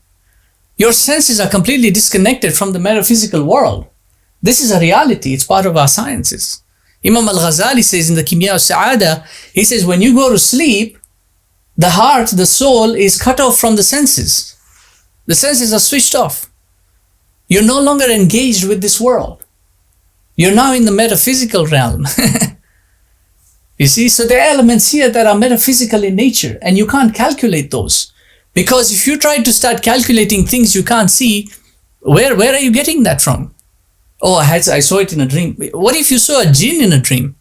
Your senses are completely disconnected from the metaphysical world. This is a reality, it's part of our sciences. Imam al-Ghazali says in the Kimya al-Sa'ada, he says when you go to sleep, the heart, the soul is cut off from the senses. The senses are switched off. You're no longer engaged with this world. You're now in the metaphysical realm. You see, so there are elements here that are metaphysical in nature and you can't calculate those. Because if you try to start calculating things you can't see, where are you getting that from? Oh, I saw it in a dream. What if you saw a jinn in a dream?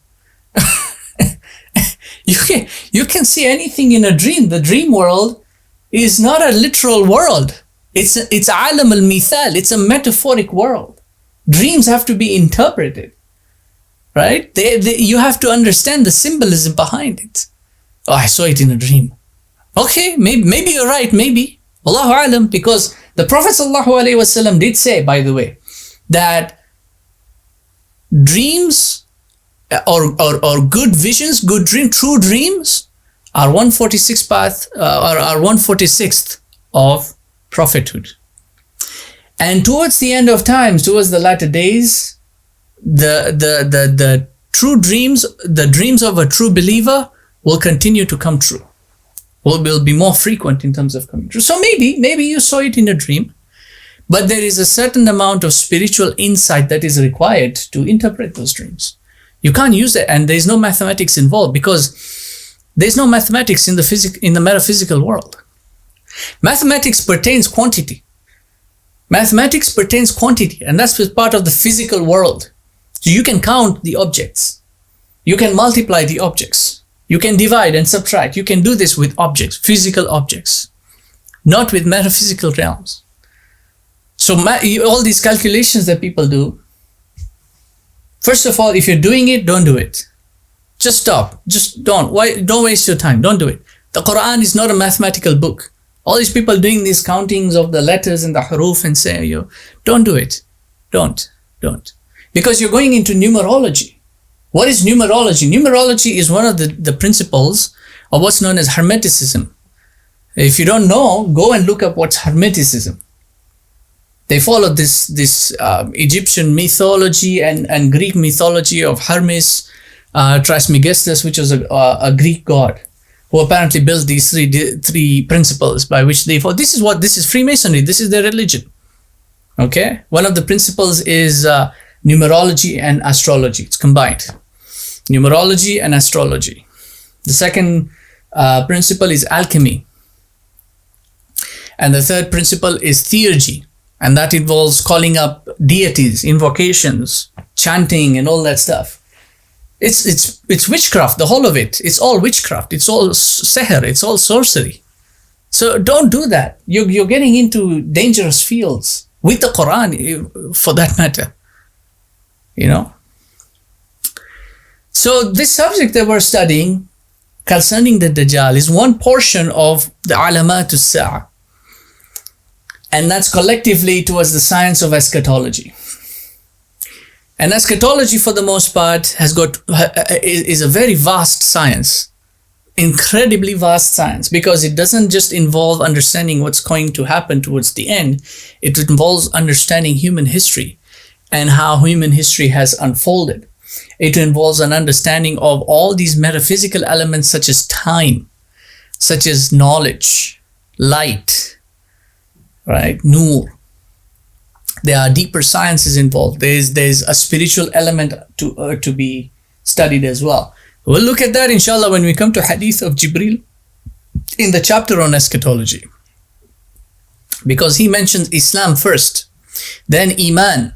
You can see anything in a dream. The dream world is not a literal world. It's alam al-mithal. It's a metaphoric world. Dreams have to be interpreted, right? You have to understand the symbolism behind it. Oh, I saw it in a dream. Okay, maybe you're right, maybe. Allahu alam, because the Prophet ﷺ did say, by the way, that dreams or good visions, true dreams are 146th of prophethood. And towards the end of times, towards the latter days, the true dreams, the dreams of a true believer will continue to come true. Will be more frequent in terms of coming true. So maybe you saw it in a dream, but there is a certain amount of spiritual insight that is required to interpret those dreams. You can't use it, and there's no mathematics involved because there's no mathematics in the metaphysical world. Mathematics pertains quantity. Mathematics pertains quantity, and that's part of the physical world. So you can count the objects. You can multiply the objects. You can divide and subtract. You can do this with objects, physical objects, not with metaphysical realms. So all these calculations that people do, first of all, if you're doing it, don't do it. Just stop. Just don't. Don't waste your time. Don't do it. The Quran is not a mathematical book. All these people doing these countings of the letters and the huruf and say, don't do it. Don't. Because you're going into numerology. What is numerology? Numerology is one of the principles of what's known as Hermeticism. If you don't know, go and look up what's Hermeticism. They follow this Egyptian mythology and Greek mythology of Hermes Trismegistus, which was a Greek god who apparently built these three principles by which they follow. This is Freemasonry. This is their religion. Okay? One of the principles is numerology and astrology. It's combined. Numerology and astrology. The second principle is alchemy. And the third principle is theurgy. And that involves calling up deities, invocations, chanting, and all that stuff. It's witchcraft, the whole of it. It's all witchcraft. It's all seher. It's all sorcery. So don't do that. You're getting into dangerous fields with the Quran, for that matter. So this subject that we're studying concerning the Dajjal is one portion of the alamat as-sa'a. And that's collectively towards the science of eschatology. And eschatology, for the most part, is a very vast science, incredibly vast science, because it doesn't just involve understanding what's going to happen towards the end. It involves understanding human history and how human history has unfolded. It involves an understanding of all these metaphysical elements such as time, such as knowledge, light, right? Nur. There are deeper sciences involved. There's a spiritual element to be studied as well. We'll look at that inshallah when we come to hadith of Jibril in the chapter on eschatology. Because he mentions Islam first, then Iman,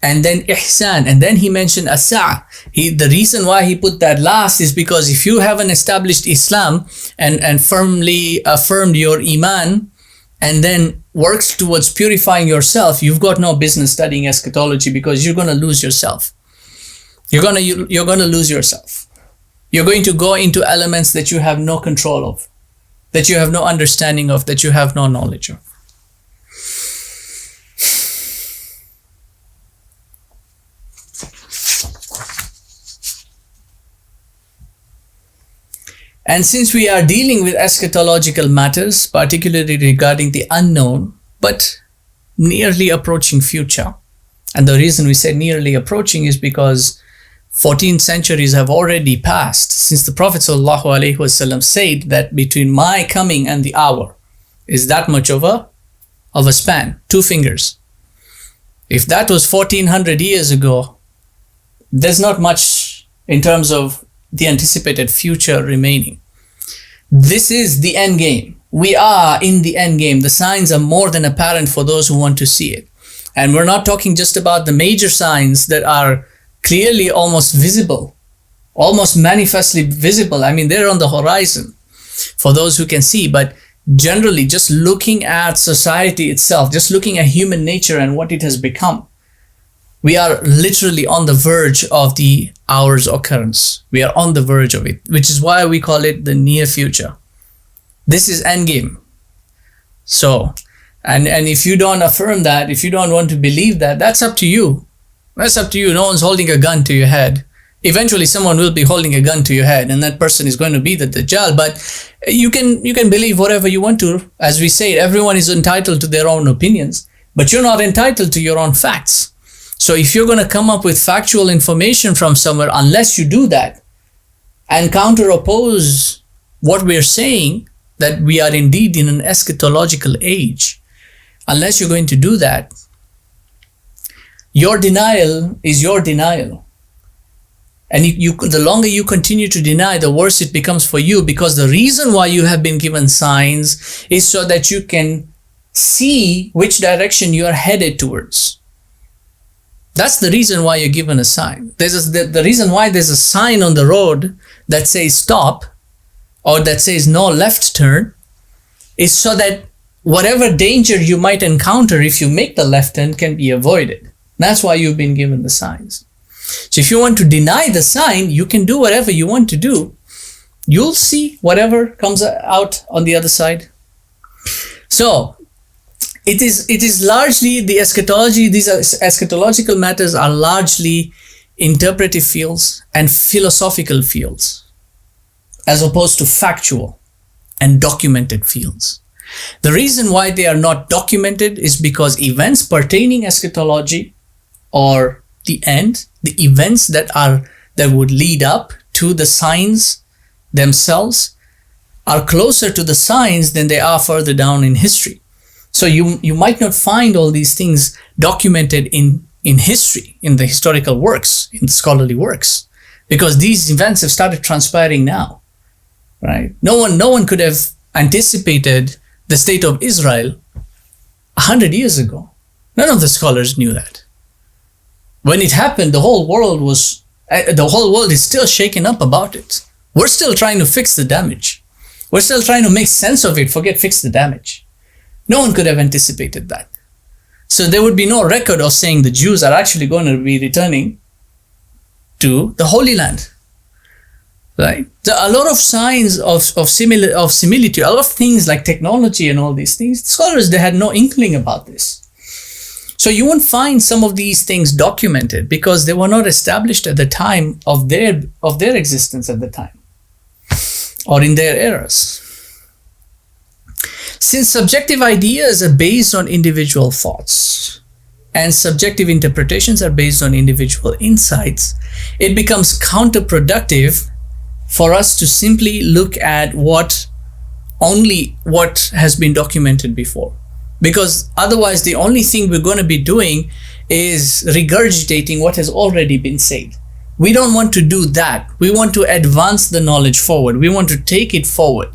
and then ihsan, and then he mentioned as-sa'a. The reason why he put that last is because if you haven't established Islam and firmly affirmed your iman and then works towards purifying yourself, you've got no business studying eschatology, because you're going to lose yourself. You're going to lose yourself. You're going to go into elements that you have no control of, that you have no understanding of, that you have no knowledge of. And since we are dealing with eschatological matters, particularly regarding the unknown, but nearly approaching future, and the reason we say nearly approaching is because 14 centuries have already passed since the Prophet ﷺ said that between my coming and the hour is that much of a span, 2 fingers. If that was 1400 years ago, there's not much in terms of the anticipated future remaining. This is the end game. We are in the end game. The signs are more than apparent for those who want to see it. And we're not talking just about the major signs that are clearly almost visible, almost manifestly visible. I mean, they're on the horizon for those who can see. But generally, just looking at society itself, just looking at human nature and what it has become, we are literally on the verge of the hour's occurrence. We are on the verge of it, which is why we call it the near future. This is endgame. So, and if you don't affirm that, if you don't want to believe that, that's up to you. That's up to you. No one's holding a gun to your head. Eventually, someone will be holding a gun to your head, and that person is going to be the Dajjal. But you can believe whatever you want to. As we say, everyone is entitled to their own opinions, but you're not entitled to your own facts. So if you're going to come up with factual information from somewhere, unless you do that and counter-oppose what we're saying, that we are indeed in an eschatological age, unless you're going to do that, your denial is your denial. And the longer you continue to deny, the worse it becomes for you, because the reason why you have been given signs is so that you can see which direction you are headed towards. That's the reason why you're given a sign. The reason why there's a sign on the road that says stop, or that says no left turn, is so that whatever danger you might encounter if you make the left turn can be avoided. That's why you've been given the signs. So if you want to deny the sign, you can do whatever you want to do. You'll see whatever comes out on the other side. So it is largely the eschatology. These eschatological matters are largely interpretive fields and philosophical fields, as opposed to factual and documented fields. The reason why they are not documented is because events pertaining eschatology, or the end, the events that would lead up to the signs themselves, are closer to the signs than they are further down in history. So you might not find all these things documented in history, in the historical works, in the scholarly works, because these events have started transpiring now, right? No one could have anticipated the state of Israel 100 years ago. None of the scholars knew that. When it happened, the whole world is still shaken up about it. We're still trying to fix the damage. We're still trying to make sense of it. Forget fix the damage. No one could have anticipated that. So there would be no record of saying the Jews are actually going to be returning to the Holy Land. Right? There are a lot of signs of similitude, a lot of things like technology and all these things. Scholars, they had no inkling about this. So you won't find some of these things documented because they were not established at the time of their existence at the time, or in their eras. Since subjective ideas are based on individual thoughts and subjective interpretations are based on individual insights, it becomes counterproductive for us to simply look at only what has been documented before. Because otherwise, the only thing we're going to be doing is regurgitating what has already been said. We don't want to do that. We want to advance the knowledge forward. We want to take it forward.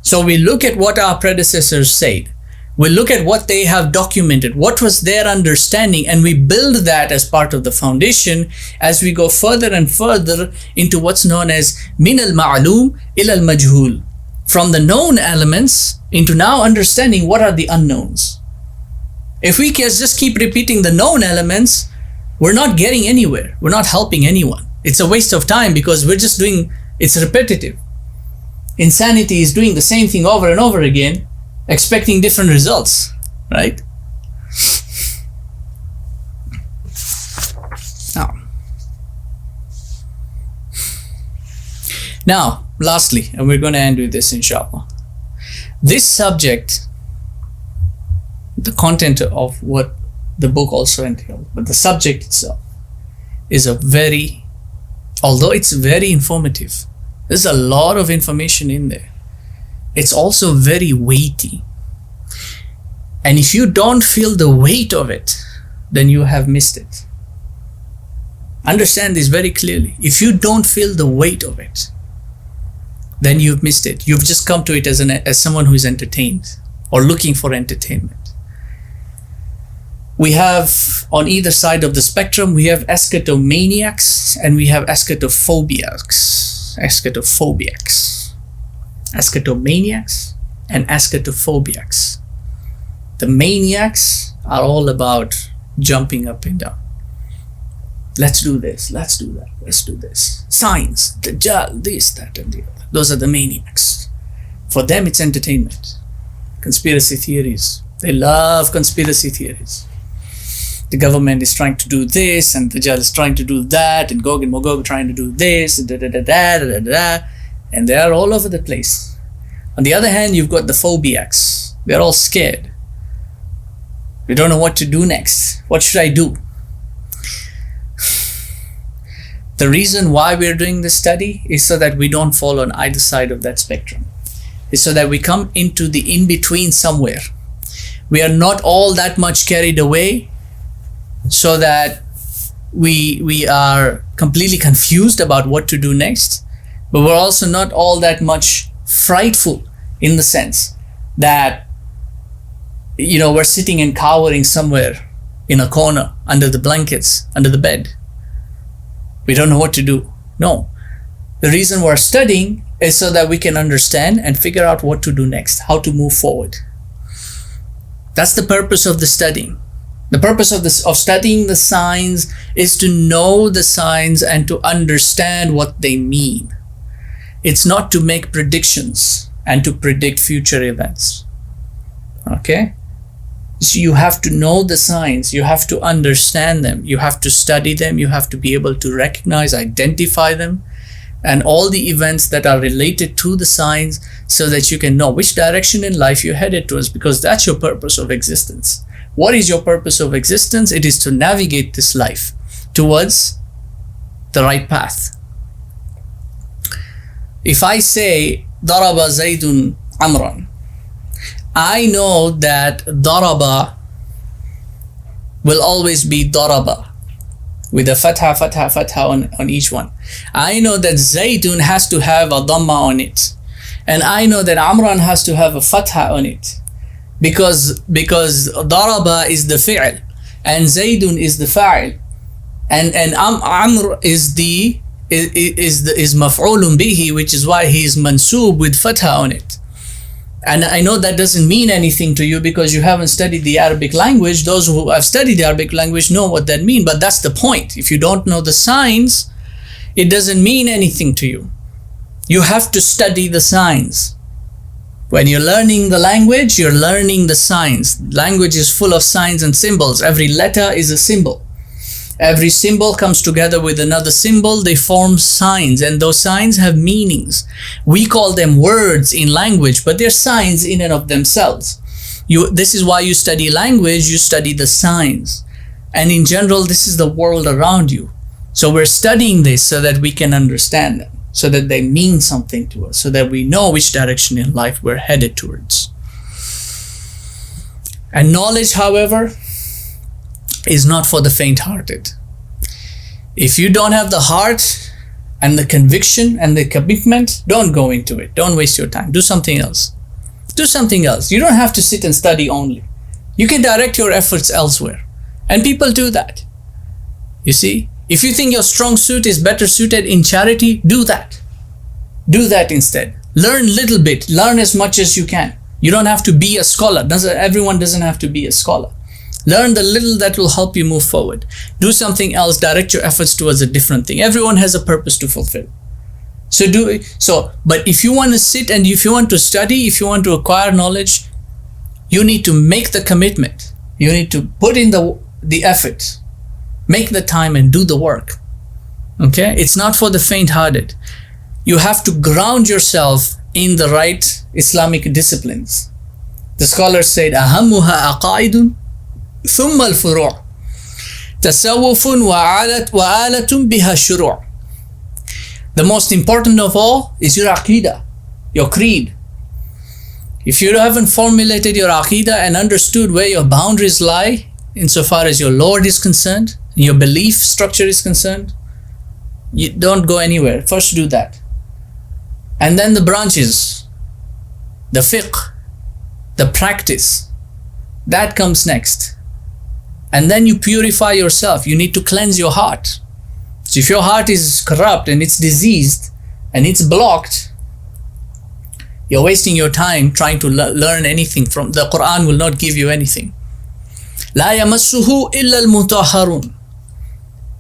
So we look at what our predecessors said. We look at what they have documented, what was their understanding, and we build that as part of the foundation as we go further and further into what's known as min al-ma'lum ila al-majhul. From the known elements into now understanding what are the unknowns. If we just keep repeating the known elements, we're not getting anywhere. We're not helping anyone. It's a waste of time because we're just doing, it's repetitive. Insanity is doing the same thing over and over again, expecting different results, right? Now, lastly, and we're going to end with this inshallah. This subject, the content of what the book also entails, but the subject itself is although it's very informative, there's a lot of information in there. It's also very weighty. And if you don't feel the weight of it, then you have missed it. Understand this very clearly. If you don't feel the weight of it, then you've missed it. You've just come to it as someone who is entertained or looking for entertainment. We have on either side of the spectrum, we have Eschato-maniacs and we have Eschato-phobiacs. Eschato-maniacs and Eschato-phobiacs. The maniacs are all about jumping up and down. Let's do this, let's do that, let's do this. Science, Dajjal, this, that, and the other. Those are the maniacs. For them, it's entertainment. Conspiracy theories. They love conspiracy theories. The government is trying to do this, and Dajjal is trying to do that, and Gog and Magog trying to do this, and and they are all over the place. On the other hand, you've got the phobiacs. They're all scared. We don't know what to do next. What should I do? The reason why we're doing this study is so that we don't fall on either side of that spectrum. It's so that we come into the in-between somewhere. We are not all that much carried away so that we are completely confused about what to do next, but we're also not all that much frightful in the sense that, we're sitting and cowering somewhere in a corner under the blankets, under the bed. We don't know what to do. No. The reason we're studying is so that we can understand and figure out what to do next, how to move forward. That's the purpose of the studying. The purpose of studying the signs is to know the signs and to understand what they mean. It's not to make predictions and to predict future events. Okay? So you have to know the signs, you have to understand them, you have to study them, you have to be able to recognize, identify them, and all the events that are related to the signs so that you can know which direction in life you're headed towards, because that's your purpose of existence. What is your purpose of existence? It is to navigate this life towards the right path. If I say, Daraba Zaydun Amran, I know that Daraba will always be Daraba with a fatha on each one. I know that Zaydun has to have a dhamma on it. And I know that Amran has to have a fatha on it. Because Daraba is the fi'l and Zaydun is the fa'il. And Amr is maf'ulun bihi, which is why he is mansoob with fatha on it. And I know that doesn't mean anything to you because you haven't studied the Arabic language. Those who have studied the Arabic language know what that means, but that's the point. If you don't know the signs, it doesn't mean anything to you. You have to study the signs. When you're learning the language, you're learning the signs. Language is full of signs and symbols. Every letter is a symbol. Every symbol comes together with another symbol. They form signs, and those signs have meanings. We call them words in language, but they're signs in and of themselves. This is why you study language, you study the signs. And in general, this is the world around you. So we're studying this so that we can understand them, so that they mean something to us, so that we know which direction in life we're headed towards. And knowledge, however, is not for the faint-hearted. If you don't have the heart and the conviction and the commitment, don't go into it. Don't waste your time. Do something else. Do something else. You don't have to sit and study only. You can direct your efforts elsewhere. And people do that. You see, if you think your strong suit is better suited in charity, do that. Do that instead. Learn a little bit. Learn as much as you can. You don't have to be a scholar. Everyone doesn't have to be a scholar. Learn the little that will help you move forward. Do something else. Direct your efforts towards a different thing. Everyone has a purpose to fulfill. But if you want to sit and if you want to study, if you want to acquire knowledge, you need to make the commitment. You need to put in the effort. Make the time and do the work. Okay? It's not for the faint-hearted. You have to ground yourself in the right Islamic disciplines. The scholars said, أهمها عقائد ثم الفروع تصوف وآلة بها الشروع. The most important of all is your aqidah, your creed. If you haven't formulated your aqidah and understood where your boundaries lie insofar as your Lord is concerned, your belief structure is concerned, you don't go anywhere. First do that. And then the branches, the fiqh, the practice, that comes next. And then you purify yourself. You need to cleanse your heart. So if your heart is corrupt and it's diseased and it's blocked, you're wasting your time trying to learn anything from the Quran. Will not give you anything. لا يمسه إلا المطهرون.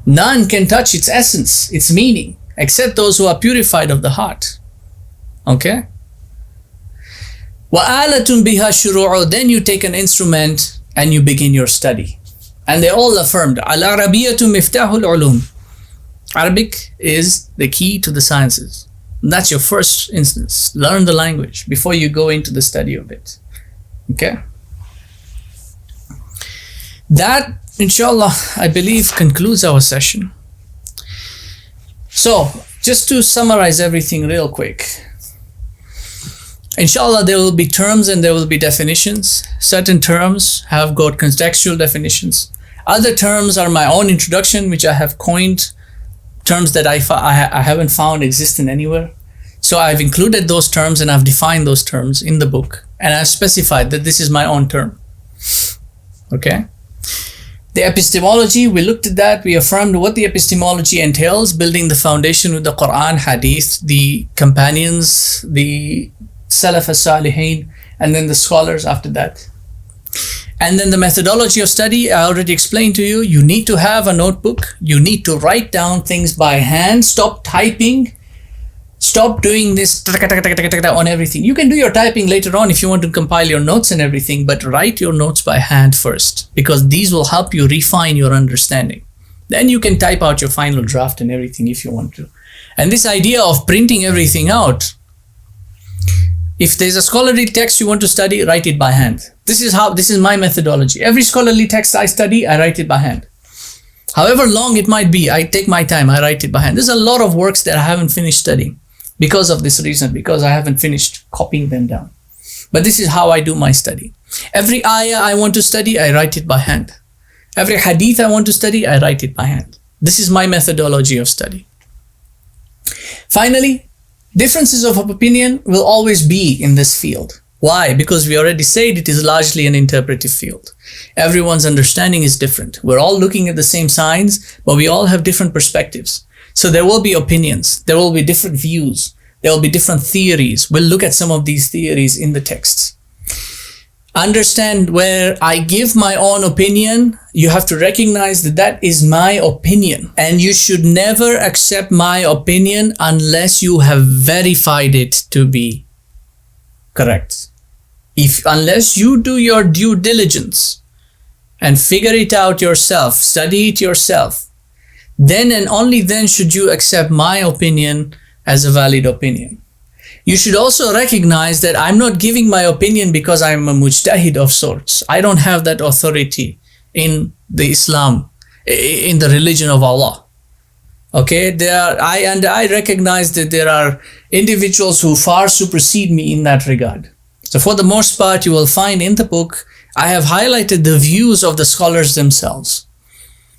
None can touch its essence, its meaning, except those who are purified of the heart. Okay? وَآلَةٌ بِهَا شُرُوعُ. Then you take an instrument and you begin your study. And they all affirmed, العربية مفتاح العلوم. Arabic is the key to the sciences. And that's your first instance. Learn the language before you go into the study of it. Okay? That, inshallah, I believe concludes our session. So, just to summarize everything real quick. Inshallah, there will be terms and there will be definitions. Certain terms have got contextual definitions. Other terms are my own introduction, which I have coined, terms that I haven't found existent anywhere. So I've included those terms and I've defined those terms in the book. And I've specified that this is my own term. Okay? The epistemology, we looked at that. We affirmed what the epistemology entails, building the foundation with the Quran, Hadith, the companions, the Salaf as-Salihin, and then the scholars after that. And then the methodology of study, I already explained to you. You need to have a notebook. You need to write down things by hand. Stop typing. Stop doing this on everything. You can do your typing later on if you want to compile your notes and everything, but write your notes by hand first, because these will help you refine your understanding. Then you can type out your final draft and everything if you want to. And this idea of printing everything out, if there's a scholarly text you want to study, write it by hand. This is my methodology. Every scholarly text I study, I write it by hand. However long it might be, I take my time, I write it by hand. There's a lot of works that I haven't finished studying because of this reason, because I haven't finished copying them down. But this is how I do my study. Every ayah I want to study, I write it by hand. Every hadith I want to study, I write it by hand. This is my methodology of study. Finally, differences of opinion will always be in this field. Why? Because we already said it is largely an interpretive field. Everyone's understanding is different. We're all looking at the same signs, but we all have different perspectives. So there will be opinions, there will be different views, there will be different theories. We'll look at some of these theories in the texts. Understand where I give my own opinion, you have to recognize that that is my opinion. And you should never accept my opinion unless you have verified it to be correct. Unless you do your due diligence and figure it out yourself, study it yourself, then and only then should you accept my opinion as a valid opinion. You should also recognize that I'm not giving my opinion because I'm a mujtahid of sorts. I don't have that authority in the Islam, in the religion of Allah. Okay, I recognize that there are individuals who far supersede me in that regard. So for the most part, you will find in the book, I have highlighted the views of the scholars themselves.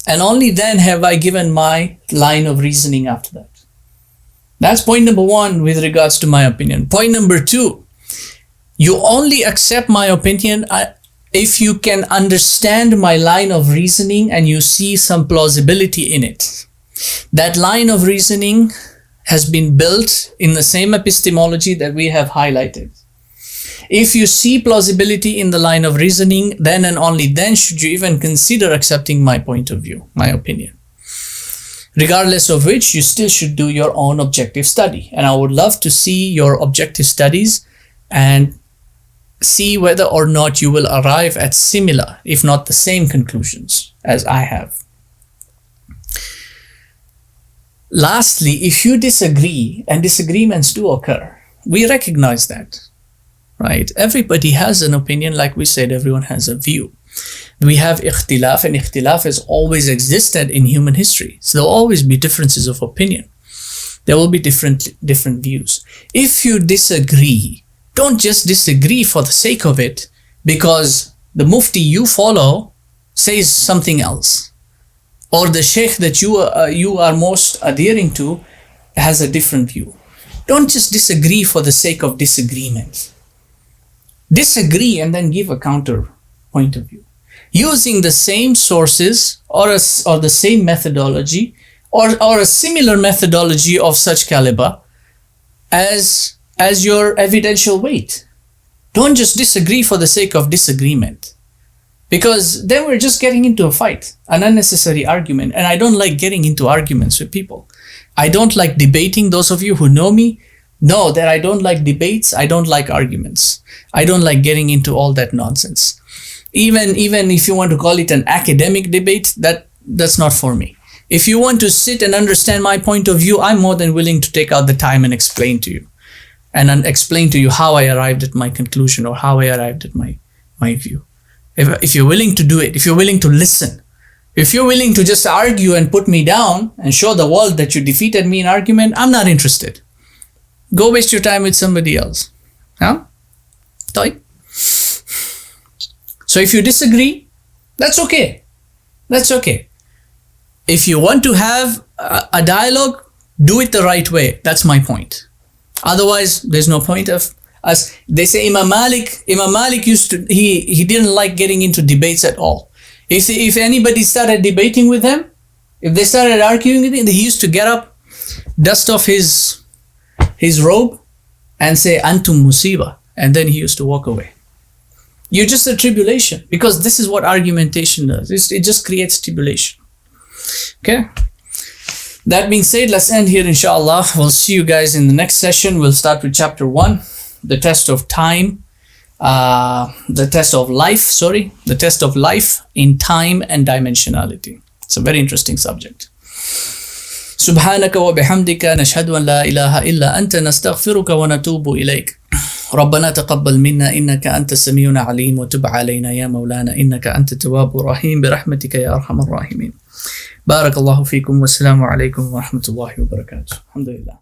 And only then have I given my line of reasoning after that. That's point number one with regards to my opinion. Point number two, You only accept my opinion if you can understand my line of reasoning and you see some plausibility in it. That line of reasoning has been built in the same epistemology that we have highlighted. If you see plausibility in the line of reasoning, then and only then should you even consider accepting my point of view, my opinion. Regardless of which, you still should do your own objective study. And I would love to see your objective studies and see whether or not you will arrive at similar, if not the same conclusions as I have. Lastly, if you disagree, and disagreements do occur, we recognize that, right? Everybody has an opinion. Like we said, everyone has a view. We have ikhtilaf, and ikhtilaf has always existed in human history. So there will always be differences of opinion. There will be different views. If you disagree, don't just disagree for the sake of it because the mufti you follow says something else, or the sheikh that you are most adhering to has a different view. Don't just disagree for the sake of disagreement. Disagree and then give a counter point of view, using the same sources or the same methodology or a similar methodology of such caliber as your evidential weight. Don't just disagree for the sake of disagreement, because then we're just getting into a fight, an unnecessary argument. And I don't like getting into arguments with people. I don't like debating. Those of you who know me know that I don't like debates. I don't like arguments. I don't like getting into all that nonsense. Even if you want to call it an academic debate, that's not for me. If you want to sit and understand my point of view, I'm more than willing to take out the time and explain to you. And explain to you how I arrived at my conclusion or how I arrived at my view. If you're willing to do it, if you're willing to listen, if you're willing to just argue and put me down and show the world that you defeated me in argument, I'm not interested. Go waste your time with somebody else. Huh? So if you disagree, that's okay. That's okay. If you want to have a dialogue, do it the right way. That's my point. Otherwise, there's no point of us. They say Imam Malik he didn't like getting into debates at all. If anybody started debating with him, if they started arguing with him, he used to get up, dust off his robe and say, Antum musiba. And then he used to walk away. You're just a tribulation, because this is what argumentation does. It just creates tribulation. Okay? That being said, let's end here, inshallah. We'll see you guys in the next session. We'll start with chapter 1, the test of time, the test of life in time and dimensionality. It's a very interesting subject. سبحانك وبحمدك نشهد أن لا إله إلا أنت نستغفرك ونتوب إليك ربنا تقبل منا إنك أنت السميع العليم وتب علينا يا مولانا إنك أنت التواب الرحيم برحمتك يا أرحم الراحمين بارك الله فيكم والسلام عليكم ورحمة الله وبركاته الحمد لله